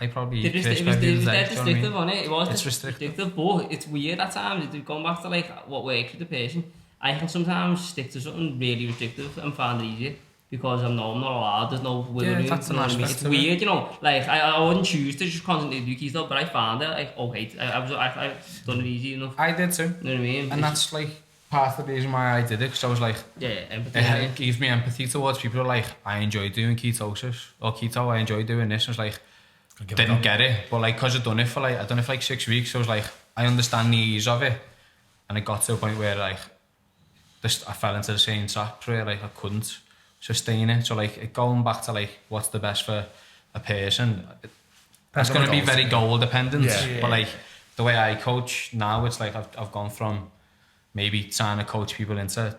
I probably eat crisp every day. It was that restrictive, wasn't it? It was it's restrictive, but it's weird at times. Going back to like what works with the person, I can sometimes stick to something really restrictive and find it easier because I know I'm not allowed. There's no wiggle room. That's an aspect. It's weird, you know. Like I wouldn't choose to just constantly do keto, but I found it like okay. I've done it easy enough. I did too. You know what I mean? And that's like part of the reason why I did it, because I was like, empathy. It gives me empathy towards people who are like, I enjoy doing ketosis or keto. I enjoy doing this. And I was like, didn't get it, but like, cause I'd done it for like 6 weeks. So I was like, I understand the ease of it, and it got to a point where like, I fell into the same trap where like I couldn't sustain it. So like, going back to like, what's the best for a person? It's going to be very goal dependent. But like, the way I coach now, it's like I've gone from maybe trying to coach people into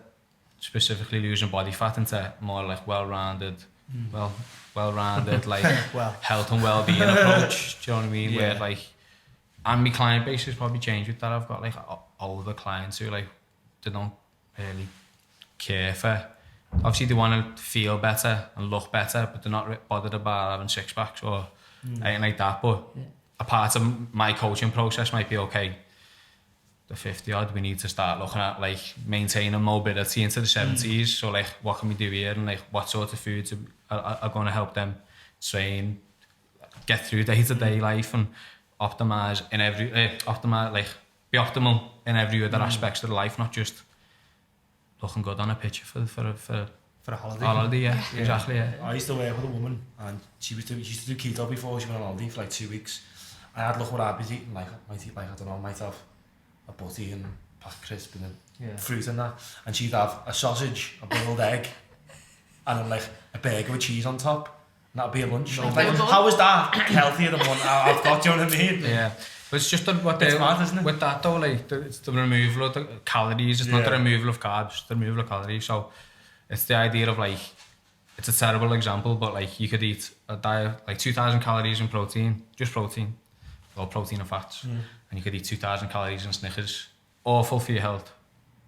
specifically losing body fat into more like well-rounded, like health and well-being approach. Do you know what I mean? Where like, and my client base has probably changed with that. I've got like older clients who like, they don't really care for, obviously they want to feel better and look better, but they're not bothered about having six packs or anything like that. But a part of my coaching process might be, okay, the 50 odd, we need to start looking at like maintaining mobility into the 70s. So like, what can we do here, and like what sort of foods are going to help them train, get through day-to-day life and optimize in every be optimal in every other aspects of their life, not just looking good on a picture for a holiday. Holiday, exactly. I used to work with a woman, and she used to do keto before she went on holiday for like 2 weeks. And I'd look what I'd be eating, like I might eat like, I don't know, I might have a butty and a pack of crisp and then fruit and that, and she'd have a sausage, a boiled egg, and then like a burger with cheese on top, and that'd be a lunch. Like, how is that healthier than one I've got? Do you know what I mean? Yeah, but it's just what it's mad, isn't it? With that though, like it's the removal of the calories. It's not the removal of carbs, it's the removal of calories. So it's the idea of like, it's a terrible example, but like you could eat a diet like 2,000 calories in protein, just protein, or protein and fats, and you could eat 2,000 calories in Snickers. Awful for your health.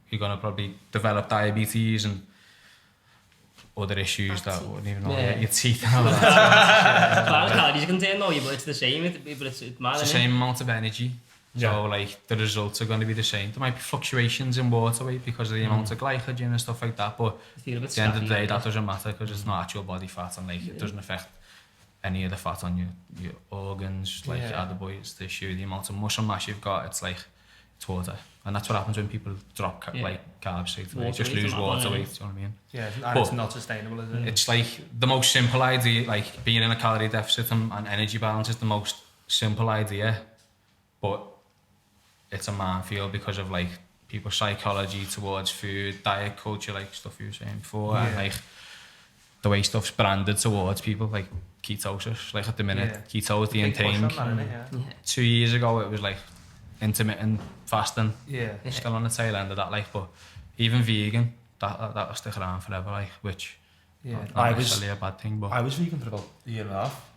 You're gonna probably develop diabetes and other issues that wouldn't even know your teeth and all that. As far as calories are concerned, though, but it's the same. It's mad, it's the same amount of energy. So like the results are going to be the same. There might be fluctuations in water weight because of the amount of glycogen and stuff like that, but at the end of the day that doesn't matter because it's not actual body fat, and like it doesn't affect any of the fat on your organs, like your other boys, tissue, the amount of muscle mass you've got. It's like, it's water, and that's what happens when people drop like carbs straight away. Just lose water weight. Do you know what I mean? Yeah, and it's not sustainable, is it? It's like the most simple idea, like being in a calorie deficit and energy balance is the most simple idea, but it's a minefield because of like people's psychology towards food, diet culture, like stuff you were saying before, and like the way stuff's branded towards people, like ketosis. Like at the minute, keto is the in thing. 2 years ago, it was like intermittent fasting. Still on the tail end of that, like, but even vegan, that'll stick around forever, like, which not necessarily a bad thing. But I was vegan for about a year and a half.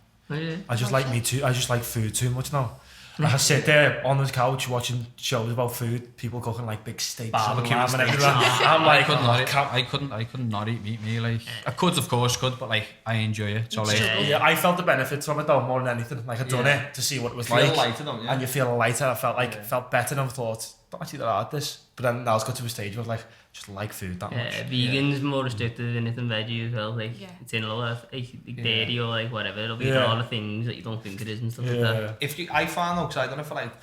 I just like food too much now. Like I sit there on the couch watching shows about food, people cooking like big steaks, barbecue and everything. I'm like, I couldn't not eat meat. Like I could, of course, but like I enjoy it. So like, I felt the benefits from it though more than anything. Like I'd done it to see what it was like, lighter, don't you? And you feel lighter. I felt like felt better, and I thought, don't actually that hard this. But then I was got to a stage where I was like, just like food that much. Vegan's more restricted than anything veggie as well. Like it's in a lot of like dairy or like whatever. It'll be all the things that you don't think it is and stuff like that. I found though, because I've done it for like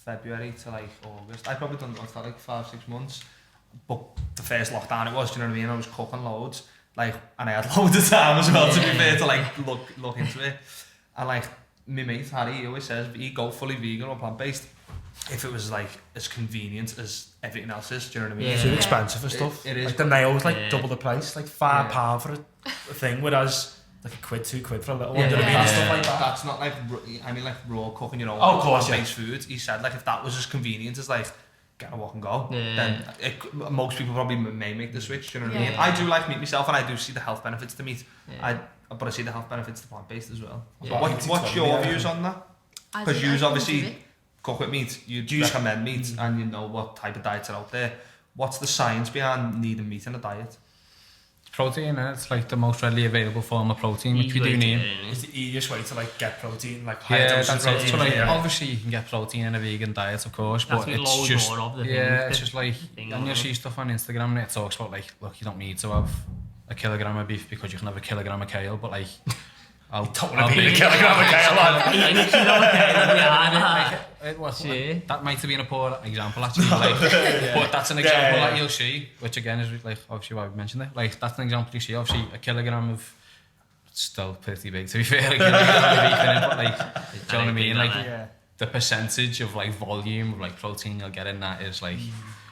February to like August. I probably done that like 5-6 months. But the first lockdown it was, do you know what I mean? I was cooking loads, like, and I had loads of time as well to be fair to like look into it. And like my mate Harry, he always says, you go fully vegan or plant-based if it was like as convenient as everything else is, do you know what I mean? It's too expensive for stuff. It is. Like the nails, like double the price, like £5 for a thing, whereas like £1, £2 for a little one. Do you know what I mean? And stuff like that. That's not like, I mean like raw cooking your own of course, plant-based food. He said like if that was as convenient as like get a walk and go, then most people probably may make the switch, do you know what I mean? I do like meat myself and I do see the health benefits to meat. But I see the health benefits to plant-based as well. What's your views on that? Because you obviously cook with meat, you recommend meat and you know what type of diets are out there. What's the science behind needing meat in a diet? Protein, and it's like the most readily available form of protein, which we do need. It's the easiest way to like get protein, like high doses of protein. So like, obviously you can get protein in a vegan diet, of course, but it's just it's just like, and you see stuff on Instagram and it talks about like, look, you don't need to have a kilogram of beef because you can have a kilogram of kale, but like, I'll be a kilogram of kale. That might have been a poor example actually, like, but that's an example that you'll see, which again is like obviously why we mentioned it. Like that's an example you see. Obviously, a kilogram of still pretty big to be fair. A kilogram of beef in it, but like, do you know what I mean? Like the percentage of like volume of like protein you'll get in that is like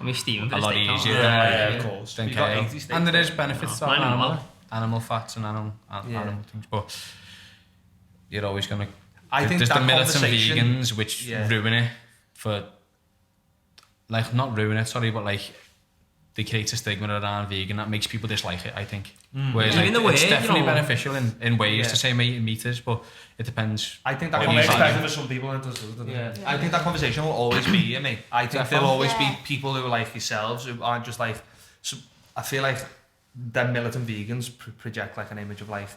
a lot easier than kale. And there is benefits to animal fats and animal things, but you're always gonna. I think there's that the militant vegans which ruin it for, like, not ruin it, sorry, but like they create a stigma around vegan that makes people dislike it, I think. Whereas like, it's definitely beneficial in ways to say meat is, but it depends. I think that conversation for some people it does. I think that conversation will always be in me. I think there'll always be people who are like yourselves who aren't just like. So I feel like the militant vegans project like an image of like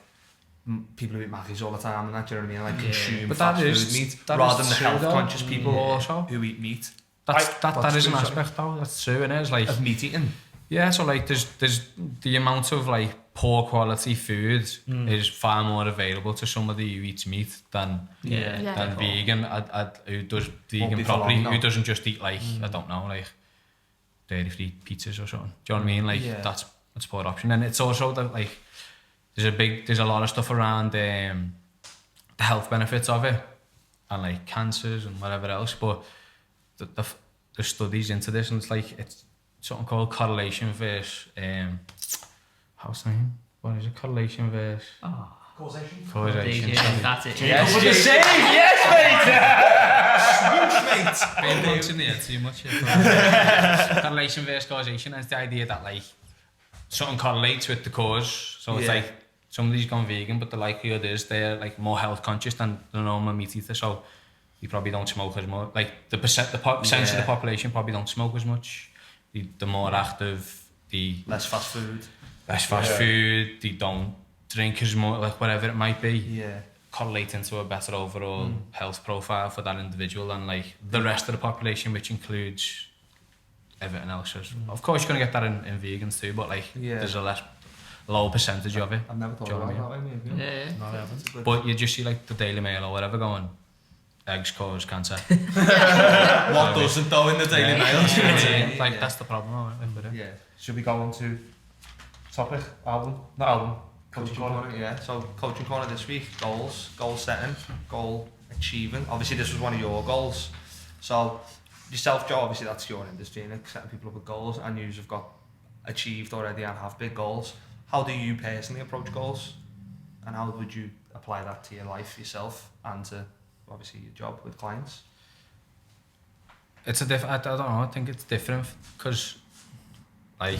people who eat Mackies all the time and that, do you know what I mean? Like consume fast food meat rather than the health conscious people who eat meat. That is an aspect though, that's true, and it's like of meat eating. Yeah, so like there's the amount of like poor quality food is far more available to somebody who eats meat than vegan, who does vegan properly, who doesn't just eat like I don't know, like dairy-free pizzas or something. Do you know what I mean? Like that's a poor option, and it's also that like there's a lot of stuff around the health benefits of it and like cancers and whatever else, but the studies into this, and it's like it's something called correlation versus how's the name? What is it? Correlation versus causation. That's it. Yes, the same. Yes, mate. Been punching the head too much. Correlation versus causation, and it's the idea that like something correlates with the cause. So it's like somebody's gone vegan, but the likelihood is they're like more health conscious than the normal meat eater, so you probably don't smoke as much. Like the percentage of the population probably don't smoke as much. The more active, the less fast food, they don't drink as much, like whatever it might be. Correlate into a better overall health profile for that individual than like the rest of the population, which includes everything else. Of course you're going to get that in vegans too, but like there's a low percentage of it. I've never thought about it that way, maybe. No, I haven't. But you just see like the Daily Mail or whatever going, eggs cause cancer. What doesn't though in the Daily Mail? Like that's the problem. Should we go on to topic? Coaching corner. So coaching corner this week, goal setting, goal achieving. Obviously this was one of your goals. So yourself, Joe, obviously that's your industry, and setting people up with goals, and you've got achieved already and have big goals. How do you personally approach goals, and how would you apply that to your life yourself and to obviously your job with clients? It's I don't know, I think it's different because like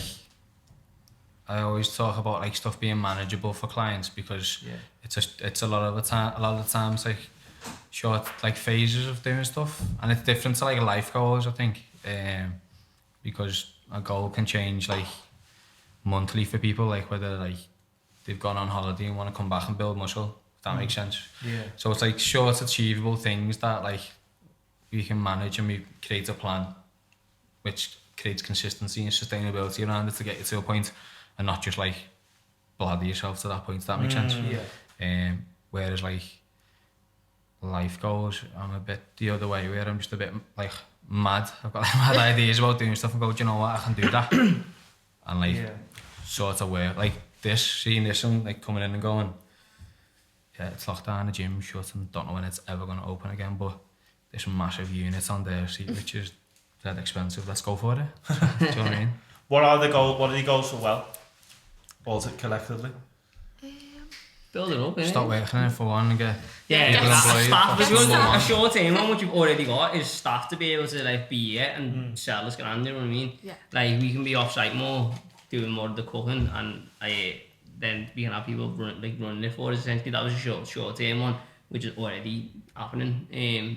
I always talk about like stuff being manageable for clients, because it's a lot of the times like short like phases of doing stuff, and it's different to like life goals, I think, because a goal can change like monthly for people, like whether like they've gone on holiday and want to come back and build muscle, if that makes sense. So it's like short achievable things that like we can manage, and we create a plan which creates consistency and sustainability around it to get you to a point, and not just like blather yourself to that point, if that makes sense. Whereas like life goes, I'm a bit the other way where I'm just a bit like mad. I've got like mad ideas about doing stuff and go, do you know what, I can do that. And like sort of work like this, seeing this and like coming in and going, yeah, it's locked down, the gym shut and don't know when it's ever going to open again, but there's some massive units on there, see, which is that expensive, let's go for it. Do you know what I mean? What are the goals for Well? All collectively? Build it up, Stop working in it for one and get people employed. Staff, a short term one, what you've already got is staff to be able to like be here and sell this grand, you know what I mean? Yeah. Like we can be off site more, doing more of the cooking, and then we can have people running it for us. Essentially, that was a short term one, which is already happening.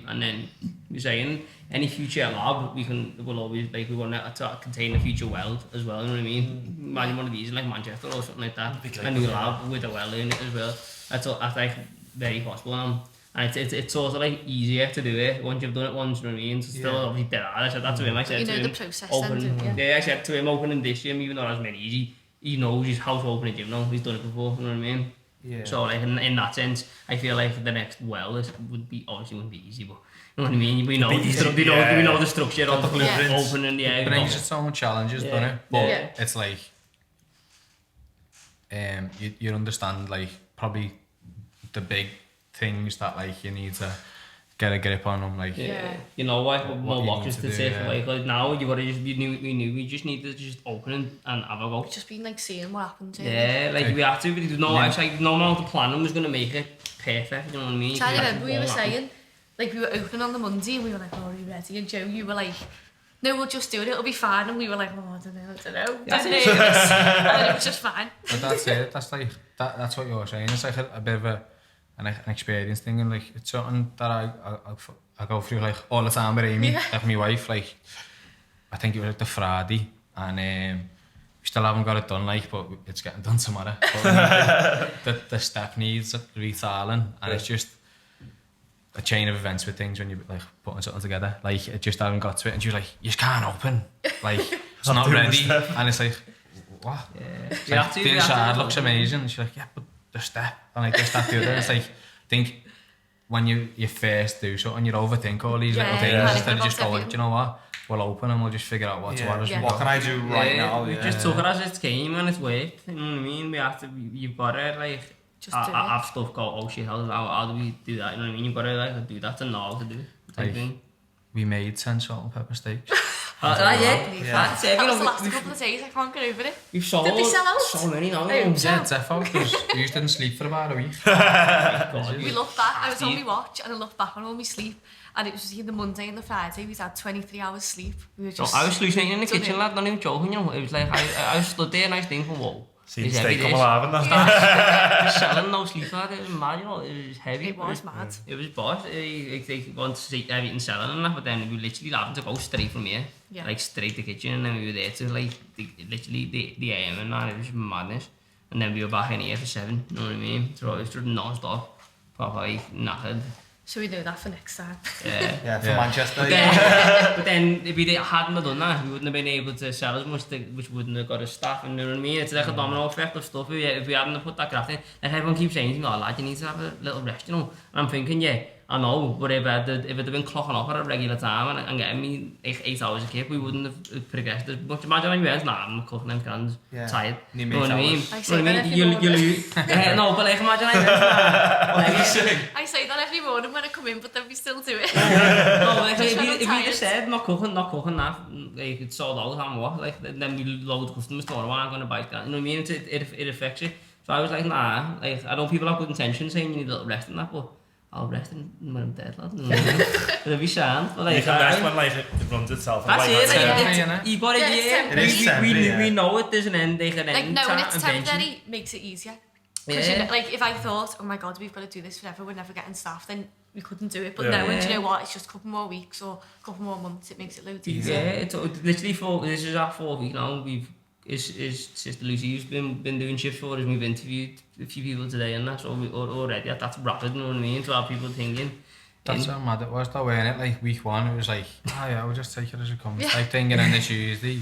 And then we're saying any future lab we'll always like we want to contain a future well as well. You know what I mean? Imagine one of these in like Manchester or something like that. A new lab with a well in it as well. That's like very possible now. And it's sort of like easier to do it once you've done it once. You know what I mean? So it's still obviously dead hard. I said that to him. I said to him, the process then, I said to him, opening this gym, even though that's been easy, he knows how to open a gym now. He's done it before. You know what I mean? Yeah. So like in that sense, I feel like the next well wouldn't be easy, but you know what I mean. We know the structure of the blueprint, opening. It brings its own challenges, doesn't it? But it's like you understand like probably the big things that like you need to get a grip on them, like you know what more boxes to tick. Yeah. Like now you gotta just we just need to just open and have a go. Just been like seeing what happens. Yeah, like we have to, but there's no amount of planning was gonna make it perfect. You know what I mean? I remember we were saying, like we were opening on the Monday and we were like, oh, are you ready? And Joe, you were like, no, we'll just do it, it'll be fine. And we were like, oh, I don't know. That's and then it was just fine. But that's it. That's like that's what you're saying. It's like a bit of an experience thing, and like it's something that I go through like all the time with Amy, like my wife. Like I think it was like the Friday, and we still haven't got it done, like, but it's getting done tomorrow. But the step needs retiling, and it's just a chain of events with things when you're like putting something together. Like it just haven't got to it, and she was like, "You just can't open, like it's not ready," and it's like, "What?" Yeah, like, the inside looks amazing. And she's like, "Yeah, but the step and like this, that, the other." It's like, I think when you first do something, you overthink all these little things instead of just going, "Do you know what? We'll open and we'll just figure out what's what as we go." What can I do right now? We just took it as it came and it's worked. You know what I mean? We have to. You've got to like. Just I have stuff go, oh shit, how do we do that? You know what I mean? You've got to like do that to know how to do it. Like, we made 10 salt and pepper steaks. That's it. That was the last couple of days, I can't get over it. We've sold Did they sell out? so many now. Yeah, defo, because we just didn't sleep for about a week. We looked back, I was on my watch and I looked back on all my sleep, and it was the Monday and the Friday, we had 23 hours sleep. We were just... I was hallucinating in the kitchen, lad, not even joking, you know. It was like, I stood there and I was thinking, whoa. See the steak come alive and that. Just selling no sleep, lad. It was mad, you know. It was heavy. It was mad. It was boss. They want to see everything selling and that, but then we were literally having to go straight from here. Yeah. Like straight to the kitchen, and then we were there to like literally the AM and that. It was madness. And then we were back in here for 7, you know what I mean? So it was just non-stop. Proper knackered. So we do that for next time. Yeah. For Manchester. But then if we hadn't have done that, we wouldn't have been able to sell as much, which wouldn't have got us staff, and you know what I mean? It's like a domino effect of stuff. If we hadn't have put that graft in, like everyone keeps saying to me, oh lad, you need to have a little rest, you know? And I'm thinking, yeah, I know, but if it had been clocking off at a regular time and getting me 8 hours a kip, we wouldn't have progressed as much. Imagine when you went, nah, I'm cooking them cans, tired. You know what I mean? I say that every morning. No, but like imagine I say that every morning when I come in, but then we still do it. No, like if you just said not cooking that, like it's sold out and what, like then we load customers tomorrow, I'm going to buy that. You know what I mean? It affects you. So I was like, nah, like I know people have good intentions saying you need a little rest in that, but I'll rest when I'm dead, lad. It'll be sound. But like, you can rest when like, it runs itself. That's like, it. You got it, we know it, there's an end. They can end. Like knowing it's temporary makes it easier. Because you know, like if I thought, oh my god, we've got to do this forever, we're never getting staff, then we couldn't do it. But knowing, do you know what, it's just a couple more weeks or a couple more months, it makes it loads easier. Yeah, it's literally this is our 4th week now. His sister Lucy's been doing shifts for us. We've interviewed a few people today and that's already that's rapid, you know what I mean? To have people thinking. That's how mad it was though, wasn't it? Like week 1 it was like, oh yeah, we'll just take it as it comes type thing, and then the Tuesday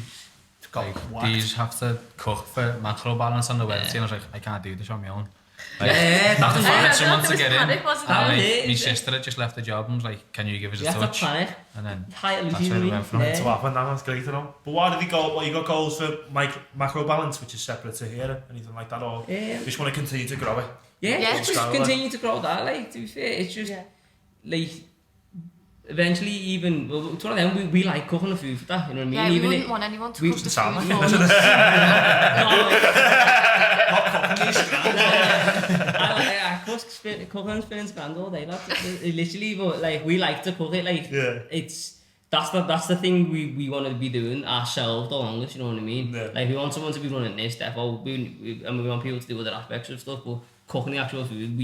like these have to cook for macro balance on the Wednesday, and I was like, I can't do this on my own. Yeah, Have to find Yeah, someone there to was get panic, in. wasn't there? And Yeah, my it's- sister had just left the job and was like, can you give us a You have to touch? panic. And then High that's Lucy, where we went from. yeah. To happen, that's great to know. But what did he go? Well, you got goals for macro balance, which is separate to here, anything like that, or just want to continue to grow it? Yeah, Yeah. just continue to grow that, like, to be fair, it's just, like, eventually even, well, it's one of them, we like cooking the food for that, you know what I mean? Yeah, we even wouldn't want anyone to we- cook the sound food like for it, I cook and spinning grand all day, literally, but like, we like to cook it, like, that's the thing we want to be doing ourselves the longest, you know what I mean? Yeah. Like, we want someone to be running this stuff, and we want people to do other aspects of stuff, but cooking the actual food,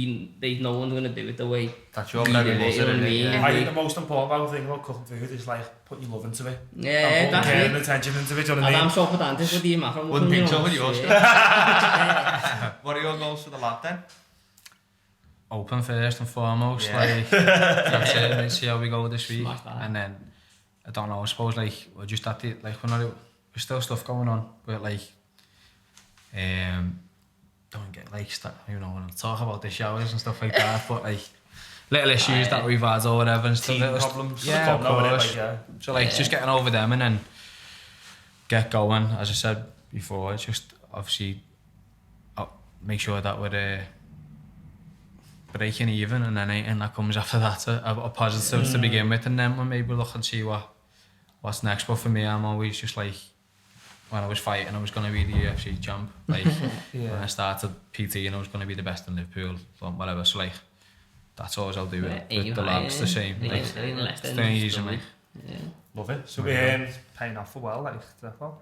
no one's going to do it the way That's your we bread do and it, you know butter, what I innit? mean? Yeah. I think the most important thing about cooking food is like putting your love into it. Yeah, And that's putting care and it. attention into it, do you know what And I I'm mean? so pedantic with the macro. Wouldn't think so with yours. Yeah. What are your goals for the lab then? Open first and foremost, Yeah. like, that's it, let's see how we go this week. Smash that. And then, I don't know, I suppose, like, we're just at the, like, there's still stuff going on, but, like, don't get, like, you know, when I talk about the showers and stuff like that, but, like, little issues that we've had or whatever and stuff. Team little problems. Yeah, of course. Like, yeah. So, like, just getting over them and then get going, as I said before, it's just, obviously, make sure that we're breaking even, and then anything that comes after that a positive to begin with, and then we'll maybe look and see what's next. But for me, I'm always just like, when I was fighting, I was going to be the UFC champ. Like, when I started PT and I was going to be the best in Liverpool, or whatever. So, like, that's always I'll do it. With the lab's the same. Like, things and like, Love it. So, Paying off for well, like, therefore.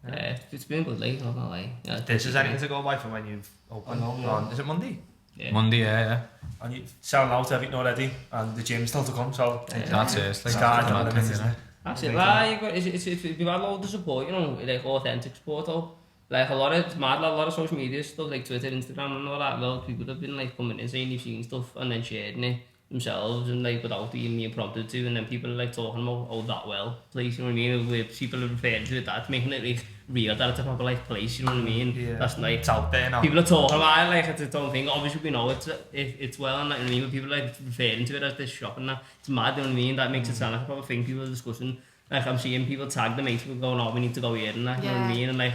Yeah, it's been good, like, not gonna lie. Yeah, This is anything to go by for when you've opened on, is it Monday? Yeah. Monday, yeah. and you selling out everything already, and the gym's still to come, so That's it. It's like, sky's that's the the limit, thing, isn't it? That's it. Like, we've had loads of support, you know, like authentic support. Though. Like a lot of social media stuff, like Twitter, Instagram, and all that. Well, people have been like coming in saying they've seen stuff and then sharing it themselves, and like without being prompted to, and then people are like talking about that well place, you know what I mean? Where people are referring to it, that's making it like real that it's a proper like place, you know what I mean? Yeah. That's like It's out there now. people are talking about it like it's its own thing. Obviously we know it's well and that, you know what I mean? But people are like referring to it as this shop and that. It's mad, you know what I mean? That makes it sound like a proper thing people are discussing. Like I'm seeing people tag the mates, people going, oh, we need to go here and that, you know what I mean? And like,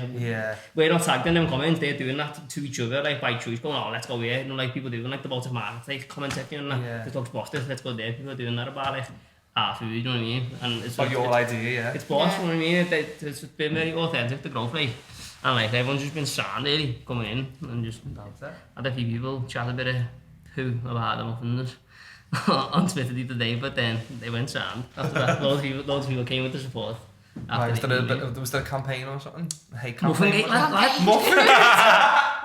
we're not tagged in them comments, they're doing that to each other, like by choice, going, oh, let's go here, you know, like people doing like the Baltic Market, like comment section and that, this looks positive, let's go there, people are doing that about like our food, you know what I mean? And it's like your idea, yeah. It's boss, you know what I mean? It's been very authentic, the growth rate, and like everyone's just been sound really coming in and just had a few people chat a bit of who about the muffins on Twitter the other day, but then they went sound after that. Loads of people came with the support. Right, was there a campaign or something? A hate campaign? Muffin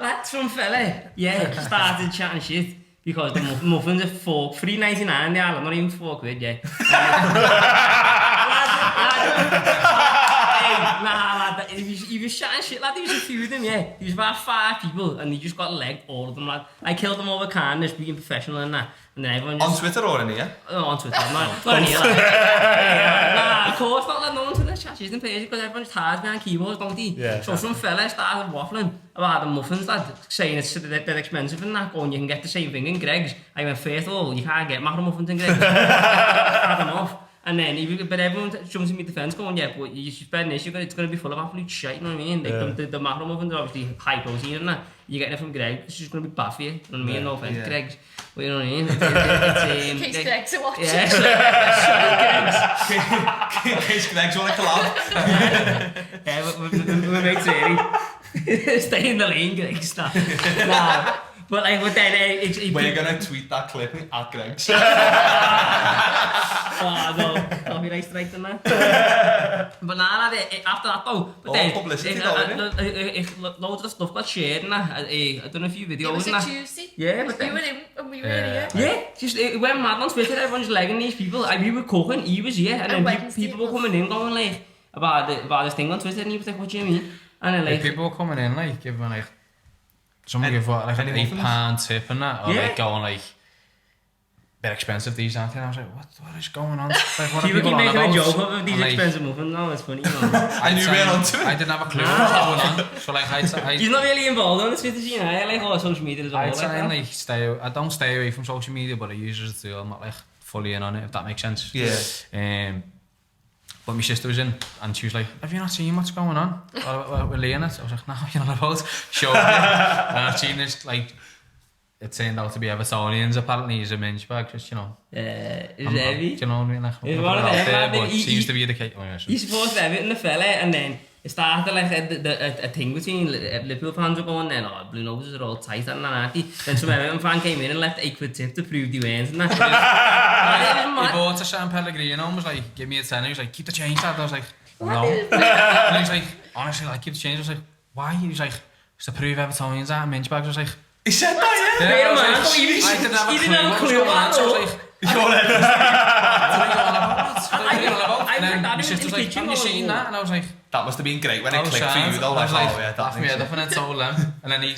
Lads from fella, started chatting shit because the muffins are $3.99 they are, not even £4, yeah. Lad, he was chatting shit, lad, there was a few of them, yeah. There was about 5 people and they just got legged, all of them, lad. I killed them over kindness, being professional and that. And then everyone just... On Twitter or in here? Oh, on Twitter, not in here, lad. Of course not, lad, no one to the chat, she's in page because everyone just hides behind keyboards, don't they? Yeah. So some fella started waffling about the muffins, lad, saying it's they're expensive and that, going, you can get the same thing in Greg's. I went, first of all, you can't get macro muffins in Greg's. Had them off. And then, but everyone jumps in my defence going, yeah, but you spend this, it's going to be full of absolute shit, you know what I mean? Like, the macro muffins are obviously high protein and that. You're getting it from Greg's, it's just going to be bad for you, you know what I mean? No offence, Greg's. But you know what I mean? In case Greg's are watching. In case Greg's want to collab. Yeah, we make really stay in the lane, Greg's. Nah. But like, but then We're going to tweet that clip at Greg's. Oh no, copyright strike than that. But nah, after that though, but then publicity loads of stuff got shared and that. I done a few videos. It was and a that. Tuesday. Yeah, but we then, were in and we were here. yeah, just it went mad on Twitter. Everyone's legging these people. Like, we were cooking, he was here, and then people were coming in going like about this thing on Twitter, and he was like, "What do you mean?" And then like people were coming in like giving like some give like an £8 tip and that, or like going like bit expensive these aren't they? And I was like, what is going on? Like, what are People keep on making a about? joke of these And, like, expensive muffins now, it's funny. And you ran onto it? I didn't have a clue what was going on. So like, He's not really involved on the Twitter scene, I like all social media as well. I try and like I don't stay away from social media, but I use it as a tool. I'm not like fully in on it, if that makes sense. Yeah. But my sister was in, and she was like, "Have you not seen what's going on? We're laying it." I was like, "No, you're not about." Showed me, and I've seen this like. It turned out to be Evertonians apparently. He's a minge bag, just you know. Is it heavy? Do you know what I mean? Like, He's one of them, but seems to be the case. He supports Everton, the fella, and then it started like a thing between Liverpool fans were going then, oh, Blue Noses are all tight and that. Then some Everton fan came in and left £8 tip to prove the wins and that. He bought a San Pellegrino and was like, "Give me a tenner." He was like, "Keep the change, lad." I was like, "No." And he was like, "Honestly, like, keep the change." I was like, "Why?" He was like, "It's to prove Evertonians are minge bags." I was like, he said that, yeah. Fair I was man, like, he didn't have a didn't have a clue what was going on. So I was like, and then my sister was like, "Have you seen that?" And I was like, that must have been great when it clicked for you though. I was like, oh, yeah, "Laugh me head off," and then told them. And then he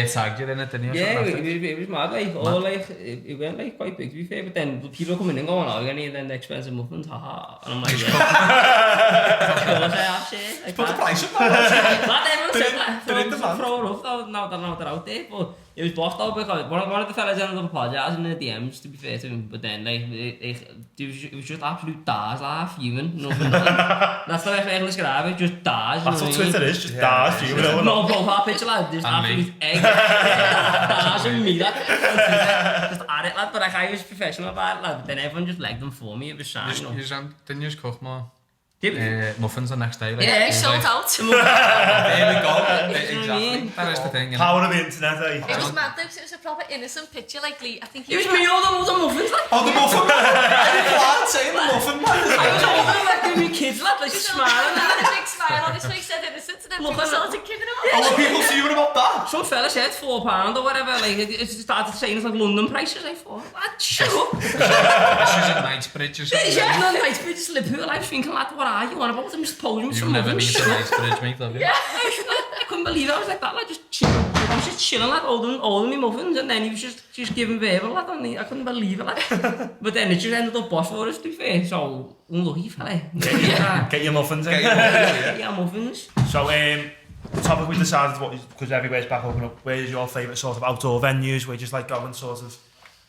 tagged you in it, didn't he? Yeah, it was mad, like, all like, it went like quite big to be fair, but then people are coming in going, "Oh, you're gonna need the expensive muffins, haha," and I'm like, "Yeah." Of course I have shit. Put the price up there. Not everyone said that, They're in demand. throw it up though, now they're out there, but it was blocked out because one of the fellas ended up apologising in the DMs, to be fair to him, but then like, it was just absolute dars, like, fuming, nothing. That's the way I can describe it, just dars. That's what Twitter is, just dars, fuming. No profile picture, lad, just absolute egg. Dars and me, lad. Just at it, lad, but like, I was professional about it, lad, but then everyone just legged them for me, it was shine, you know. Didn't you just cook more Muffins the next day? Like, Yeah, sold out. There we go. Exactly. That is the thing. Power of the internet, eh? It was mad though, 'cause it was a proper innocent picture, like I think he It was me holding all the muffins, like. Oh, the muffin man! I'm saying the muffin man! I was holding like the new kids, lad, like just smiling. had a big smile on his face, said innocent, and then people started kicking him Oh, off. were people fuming about that? Some fella said £4 or whatever, like it started saying it's like London prices, like, lad, shut up. This is a Knightsbridge or something. Yeah, no, Knightsbridge, just Liverpool, I was thinking, lad, what are you on about? I'm just posing with You've some never muffins. been to Knightsbridge, mate, have you? Yeah, I couldn't believe it. I was like that, like just chilling. I was just chilling, like holding me muffins, and then he was just giving verbal, like, I couldn't believe it, like. But then it just ended up boss for us, to be fair. So unlucky, fella. Get your muffins in. Yeah, muffins. So, the topic we decided, because everywhere's back open up, where's your favourite sort of outdoor venues where you just like going sort of...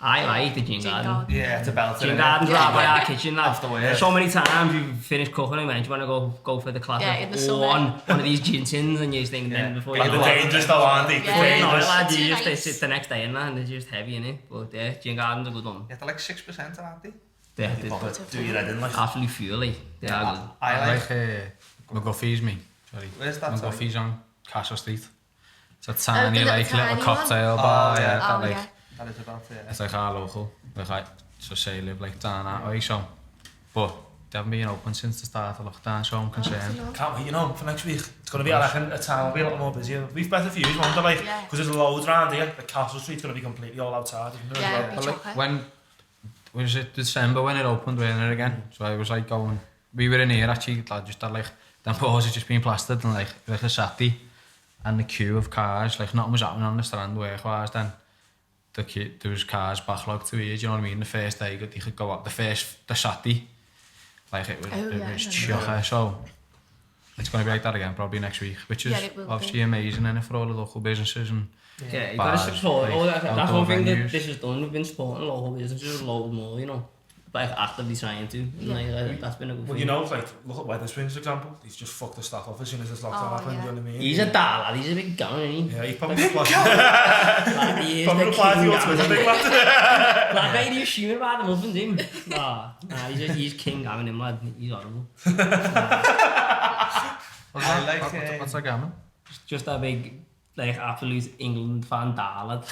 I like the gin garden. Yeah, it's a belter. Gin garden's right by our kitchen, lad. After work. So many times we've finished cooking and went, do you want to go for the class Yeah, in the summer. one of these gin tins and you just think then before you Like go the out. dangerous though, aren't they? The Yeah. No, dangerous. lad, you Too just nice. sit the next day in that and it's just heavy, innit? But yeah, gin garden's a good one. Yeah, they're like 6%, aren't they? Yeah, Do your head in, like. absolutely fuely. They are good. I like... McGuffey's me. Sorry. Where's that? McGuffey's on Castle Street. It's a tiny, the like, little little tiny cocktail one? bar. Oh, Yeah, yeah. that, Oh, like, yeah. That is about it, yeah. it's like our local. Like, I just say live like down that way, so. But they haven't been open since the start of lockdown, so I'm concerned. Can't wait, for next week. It's going to be, I reckon, a time will be a lot more busy. We've better views, won't there? Like, Yeah. because there's loads around here. The Castle Street's going to be completely all outside, isn't it? Yeah, As well? it'll be But like, chocker. when was it December when it opened, wasn't it again? So I was like going, we were in here actually, like, just had like, them doors had just been plastered and like a Saturday and the queue of cars, like nothing was happening on the strand work-wise then. There was cars backlogged to here, do you know what I mean? The first day you could go up, the Saturday, like it was chocker, so it's going to be like that again probably next week, which is obviously amazing and for all the local businesses and Yeah, you got to bars, support. like, That's one thing that venues. this has done. We've been supporting local businesses a lot more, you know. Like actively trying to. And like, that's been a good Well, thing. you know, like, look at Weatherspoons, for example. He's just fucked the staff off as soon as this lockdown happened, yeah. you know what I mean? He's a dad, lad. He's a big gun, isn't he? Yeah, he probably Like, replied He is probably the replied to king your Twitter gammon. thing, lad. Like, mate, you assuming about the muffins, him? Nah, he's king gammon, him, lad. He's horrible. what's that gammon? Just a big, like, absolute England fan dad, lad.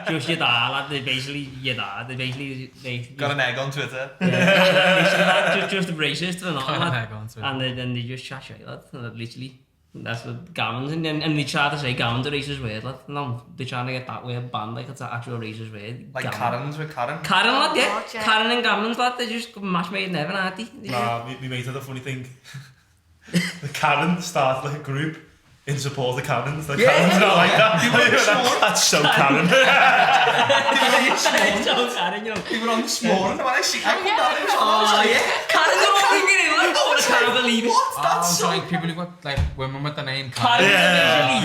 Just your dad, lad. They're basically your dad. They're basically, like... Got an egg on Twitter. Yeah, literally, lad, just a racist and all, Got an lad. egg on Twitter. And then they just chat shit, lad. Literally. That's what Gammons, and they try to say Gammon's a racist word, lad. No, they're trying to get that word banned like it's an actual racist word. Like Gammon. Karen's with Karen. Karen, lad, yeah. God, yeah. Karen and Gammons, lad, they're just match made in heaven, aren't they? Nah, we made it a funny thing. The Karen started like a group in support of Karens. The Karens are not like that. That's so Karen. We were on this morning when I come down, it was Karen, they're all thinking it, like, oh, I can't believe it. That's so... like people who got like women with the name Karen. Women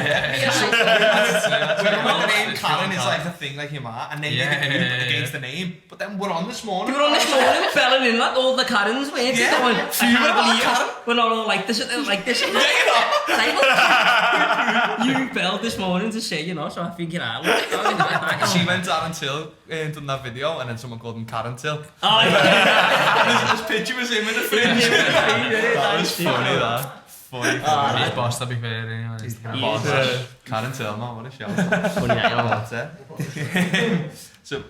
with the name Karen is like a thing like your ma, and then you get against the name. But then we're on this morning. We were on this morning, felling in like all the Karens, weren't you? I can't believe it. We're not all like this, like this. You fell this morning to say, you know, so I think you're out. She went down until done that video, and then someone called him Karen Till. Oh, yeah. This picture was him in the fringe. That was funny, that. Funny. He's boss, to be fair, anyway. He's boss. Karen Till, man, what a show. Funny, I know. That's it. So,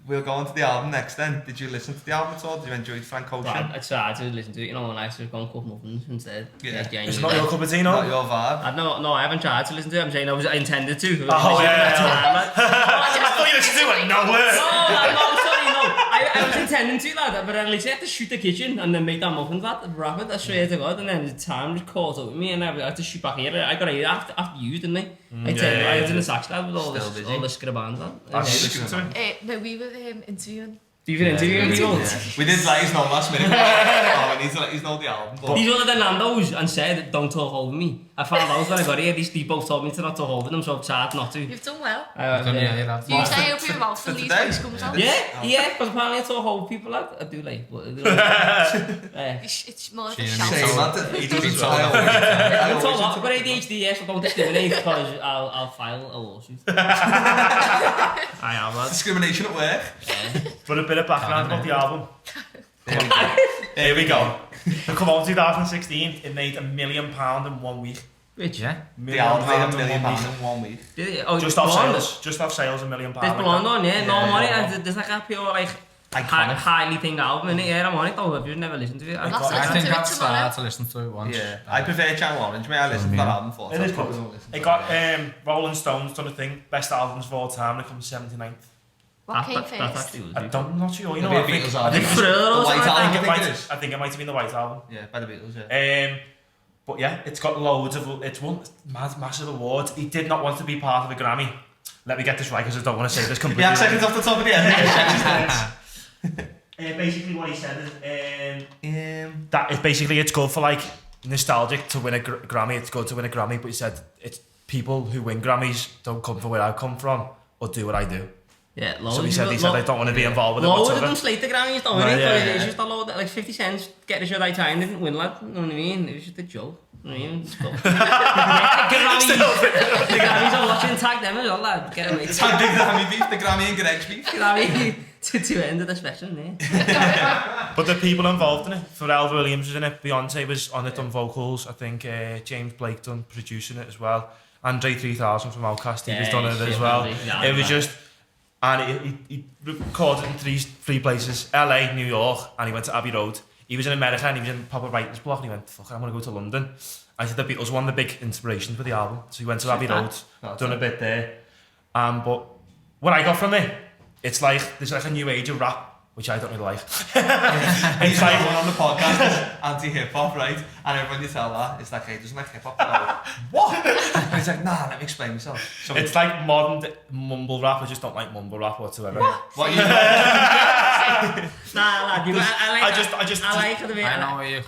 we'll go on to the album next then. Did you listen to the album at all? Did you enjoy Frank Ocean? I tried to listen to it, you know, and I just gone cook muffins instead. Yeah. It's not your cup of tea, no? Not your vibe? No, I haven't tried to listen to it. I'm saying I intended to. Oh, yeah. I thought you listened to it. No way. No, sorry, no. I was intending to, lad, but I literally had to shoot the kitchen and then make that muffins, lad, wrap it, I swear to God, and then the time just caught up with me and I had to shoot back here. I got it after you, didn't I? I was in the sax, lad, with all this scribans, lad. No, we were interviewing. You've been interviewing people? We did let his know last minute. We need to let his know the album. These were the Nando's and said, don't talk over me. I found out when I got here, these both told me to not talk over them, so I've tried not to. You've done well. Do you say open your mouth and these voice comes out? Yeah, because apparently I talk over people, lad. I do like, but it's more of a shout. He does as well. I told that, I've got ADHD, yes, so don't discriminate because I'll file a lawsuit. I am, lad. Discrimination at work. But a bit of background about the album. Here we go. It came out in 2016. It made £1 million in 1 week. Which? Yeah. The album made £1 million in 1 week. Did it? Oh, Just off sales, £1 million. There's blonde on, yeah. No money. There's like a pure, like, highly thing album in it. Yeah, I'm on it though. If you've never listened to it, I think I've started to listen to it once. Yeah. I prefer Channel Orange. I listened to that album for. It is good. It got Rolling Stones done a thing. Best albums of all time. It comes 79th. What came first? I'm not sure. You know, I think the White Album. I think it might have been the White Album. Yeah, by the Beatles. Yeah. But yeah, it's got loads of. It's won massive awards. He did not want to be part of a Grammy. Let me get this right because I don't want to say this completely. Yeah, seconds off the top of the head. Basically, what he said is that it's basically it's good for like nostalgic to win a Grammy. It's good to win a Grammy, but he said it's people who win Grammys don't come from where I come from or do what I do. Yeah, so he said I don't want to be involved with it whatsoever. Loads of them slate the Grammys, don't they? It's just a load, like 50 cents, get the shit I time, didn't win, lad. You know what I mean? It was just a joke. You know what I mean? The Grammys are watching, tag them as well, lad. Get away. Tag the Grammy beef, the Grammy and Greg's beef. Grammy to end of the spectrum, eh? But the people involved in it, Pharrell Williams was in it, Beyonce was on it on vocals, I think James Blake done producing it as well. Andre 3000 from Outkast, he was done it as well. It was just... And he recorded in three places, LA, New York, and he went to Abbey Road. He was in America and he was in proper writer's block and he went, fuck, I'm going to go to London. I said the Beatles were one of the big inspirations for the album. So he went to Abbey Road, done a bit there. But what I got from it, it's like, there's like a new age of rap, which I don't really like. It's like one on the podcast is anti-hip-hop, right? And everyone you tell that, it's like, hey, doesn't like hip-hop? Like, what? And he's like, nah, let me explain myself. So it's like modern mumble rap, I just don't like mumble rap whatsoever. What you Nah, lad, I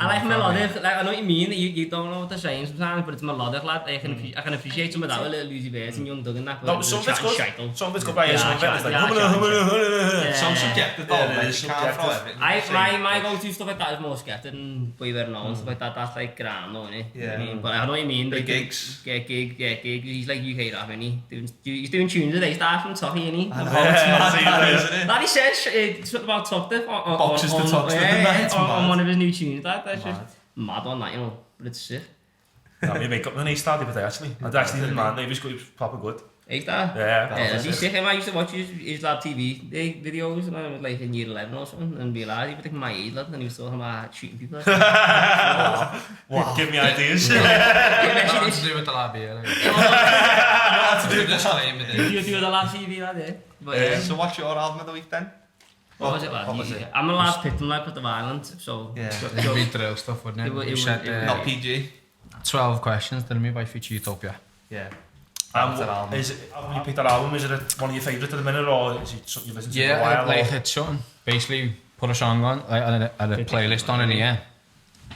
like melodic, like, I know what you mean, you don't know what they're saying sometimes, but it's melodic, lad. I can appreciate some of that with Little Uzi Vert and Young Doug and that. No, some of it's good. Some of it's good by ear, some of it's like some subjective though, like you can't throw everything. My go-to stuff like that is more Skepta and Boy Better Known, stuff like that, that's like grand though, innit? Yeah. But I know what you mean. The gigs. Yeah, gig, he's like UK rap, innit? He's doing tunes today, start from Toffee, innit? I know, it's mad, isn't it? Lad, he says something about Top Dip Boxes to Top Dip, on one of his new tunes, that's just mad on that, you know, but it's sick. No, my makeup when he started with it actually. I actually didn't mind, he was proper good. Is that? Yeah. He's sick. I used to watch his lab TV videos and I was like in year 11 or something and be like, he was like my age lad and he was talking about shooting people. Wow. Give me ideas. Nothing to do with the lab here. Nothing to do with the disclaimer there. You do the lab TV lad, yeah. So what's your album of the week then? What was it lad? I'm a lad Pitton lad with the violent, so... Yeah, it'd be drill stuff, wouldn't it? Not PG. 12 questions, didn't we, by Future Utopia? Yeah. When you picked that album, is it one of your favourites at the minute, or is it something you listen to for a while? Yeah, like it's something. Basically, put a song on, like I had a playlist on in here,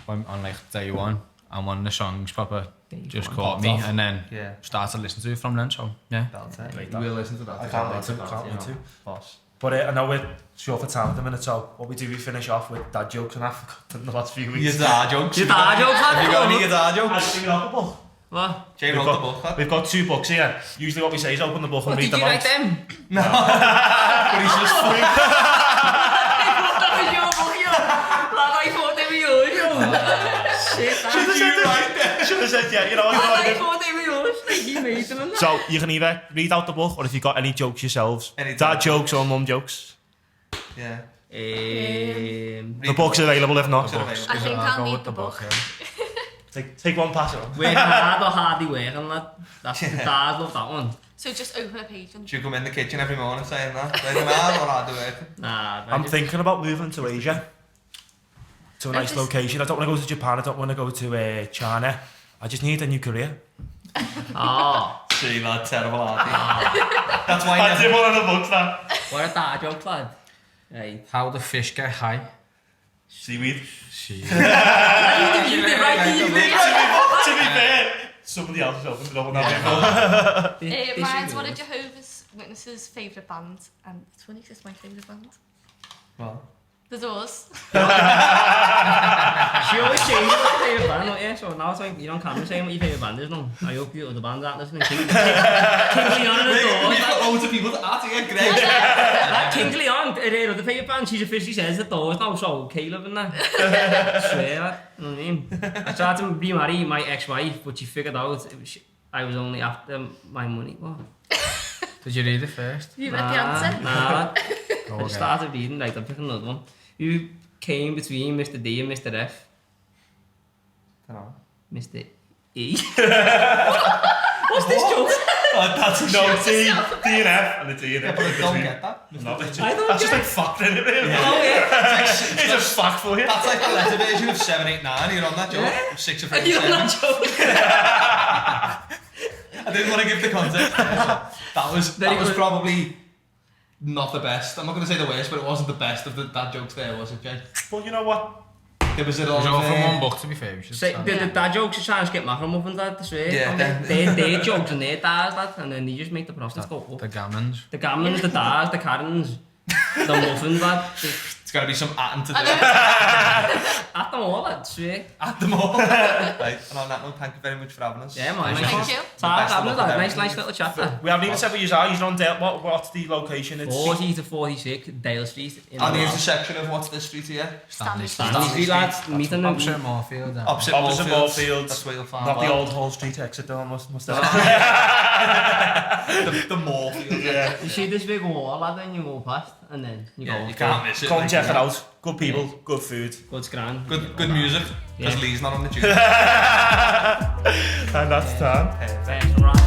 on like day one, and one of the songs proper just caught me, and then started listening to it from then. So yeah, We'll listen to that. I can't wait to. But I know we're short for time at the minute, so what we do, we finish off with dad jokes, and I've forgotten the last few weeks. Your dad jokes. Your dad jokes? Have you got any dad jokes? What? Jay wrote the book. We've got 2 books here. Usually what we say is open the book and read Did them you out. write them? No. But he's just funny. I thought they were yours, yo. Shit, Should have said, yeah, you know. I thought they were yours. Like, you made them and that. So you can either read out the book, or if you've got any jokes yourselves, dad jokes or mum jokes. Yeah. The book's available if not. I think I'll need the book. Take one, pass it on. Working hard or hardly working, that. That's the dad love that one. So just open a page and... Do you come in the kitchen every morning saying that? Working hard or hard working? Nah, I'm thinking about moving to Asia. To a nice location. I don't want to go to Japan, I don't want to go to China. I just need a new career. Oh. See that terrible auntie. That's why That's in one of the books, that. What a dad joke, lad. Right. how the fish get high. Seaweed. You did right, you did. To be fair, somebody else has opened it up on that paper. Mine's one of Jehovah's Witnesses' favourite band, and it's funny because it's my favourite band. Well. The Doors. She always changes what your favourite band, don't you? So now it's like you're on camera saying what your favourite band is now. I hope you other bands aren't listening. King Leon and the Doors. We've got loads of people that are to get great. That King Leon, her other favourite band, she's officially says the Doors now, so Caleb and that. I swear that, you know what I mean? I tried to remarry my ex-wife, but she figured out I was only after my money. What? Did you read it first? You read the answer? Nah. Okay. I started reading, like, I'm picking another one. Who came between Mr. D and Mr. F? Dunno. Mr. E. What's this joke? That's no D and F and the D and Yeah, F. but I don't get that. No, it's I don't that's just get like fact, isn't it? Really? Oh, yeah. It's just fact for you. That's like the letter version of 7, 8, 9. You're on that joke. Yeah. 6 of Are you on that joke? I didn't want to give the context. That was probably not the best. I'm not going to say the worst, but it wasn't the best of the dad jokes there, was it, Jay? Well, you know what? There was it It all was all from one book, to be fair. We should Say, start. the dad jokes are trying to get mackerel muffins, lad, I swear. Yeah, Their jokes and their dads, lad, and then you just make the profits go up. The gammons. The gammons, the dads, the Karens, the muffins, lad. It's got to be some atom to do. At them all, lad, I swear. At them all. Right, and on that note, thank you very much for having us. Yeah, man. Thank you. Nice little chat there. We haven't even said what you are. You're on Dale. What's the location? It's 40 to 46 Dale Street. On the intersection of what's this street here? Stanley Stanley Street, lads. Meeting them. Opposite Moorfield. Opposite opposite Moorfield. That's where you'll find Not the that. old Hall Street exit though, must have. The Moorfield. Yeah. You see this big wall, lad, and you go past, and then you go. You can't miss it. Come check it out. Good people, good food. Good scran. Good music. Because Lee's not on the tune. And that's time. Right.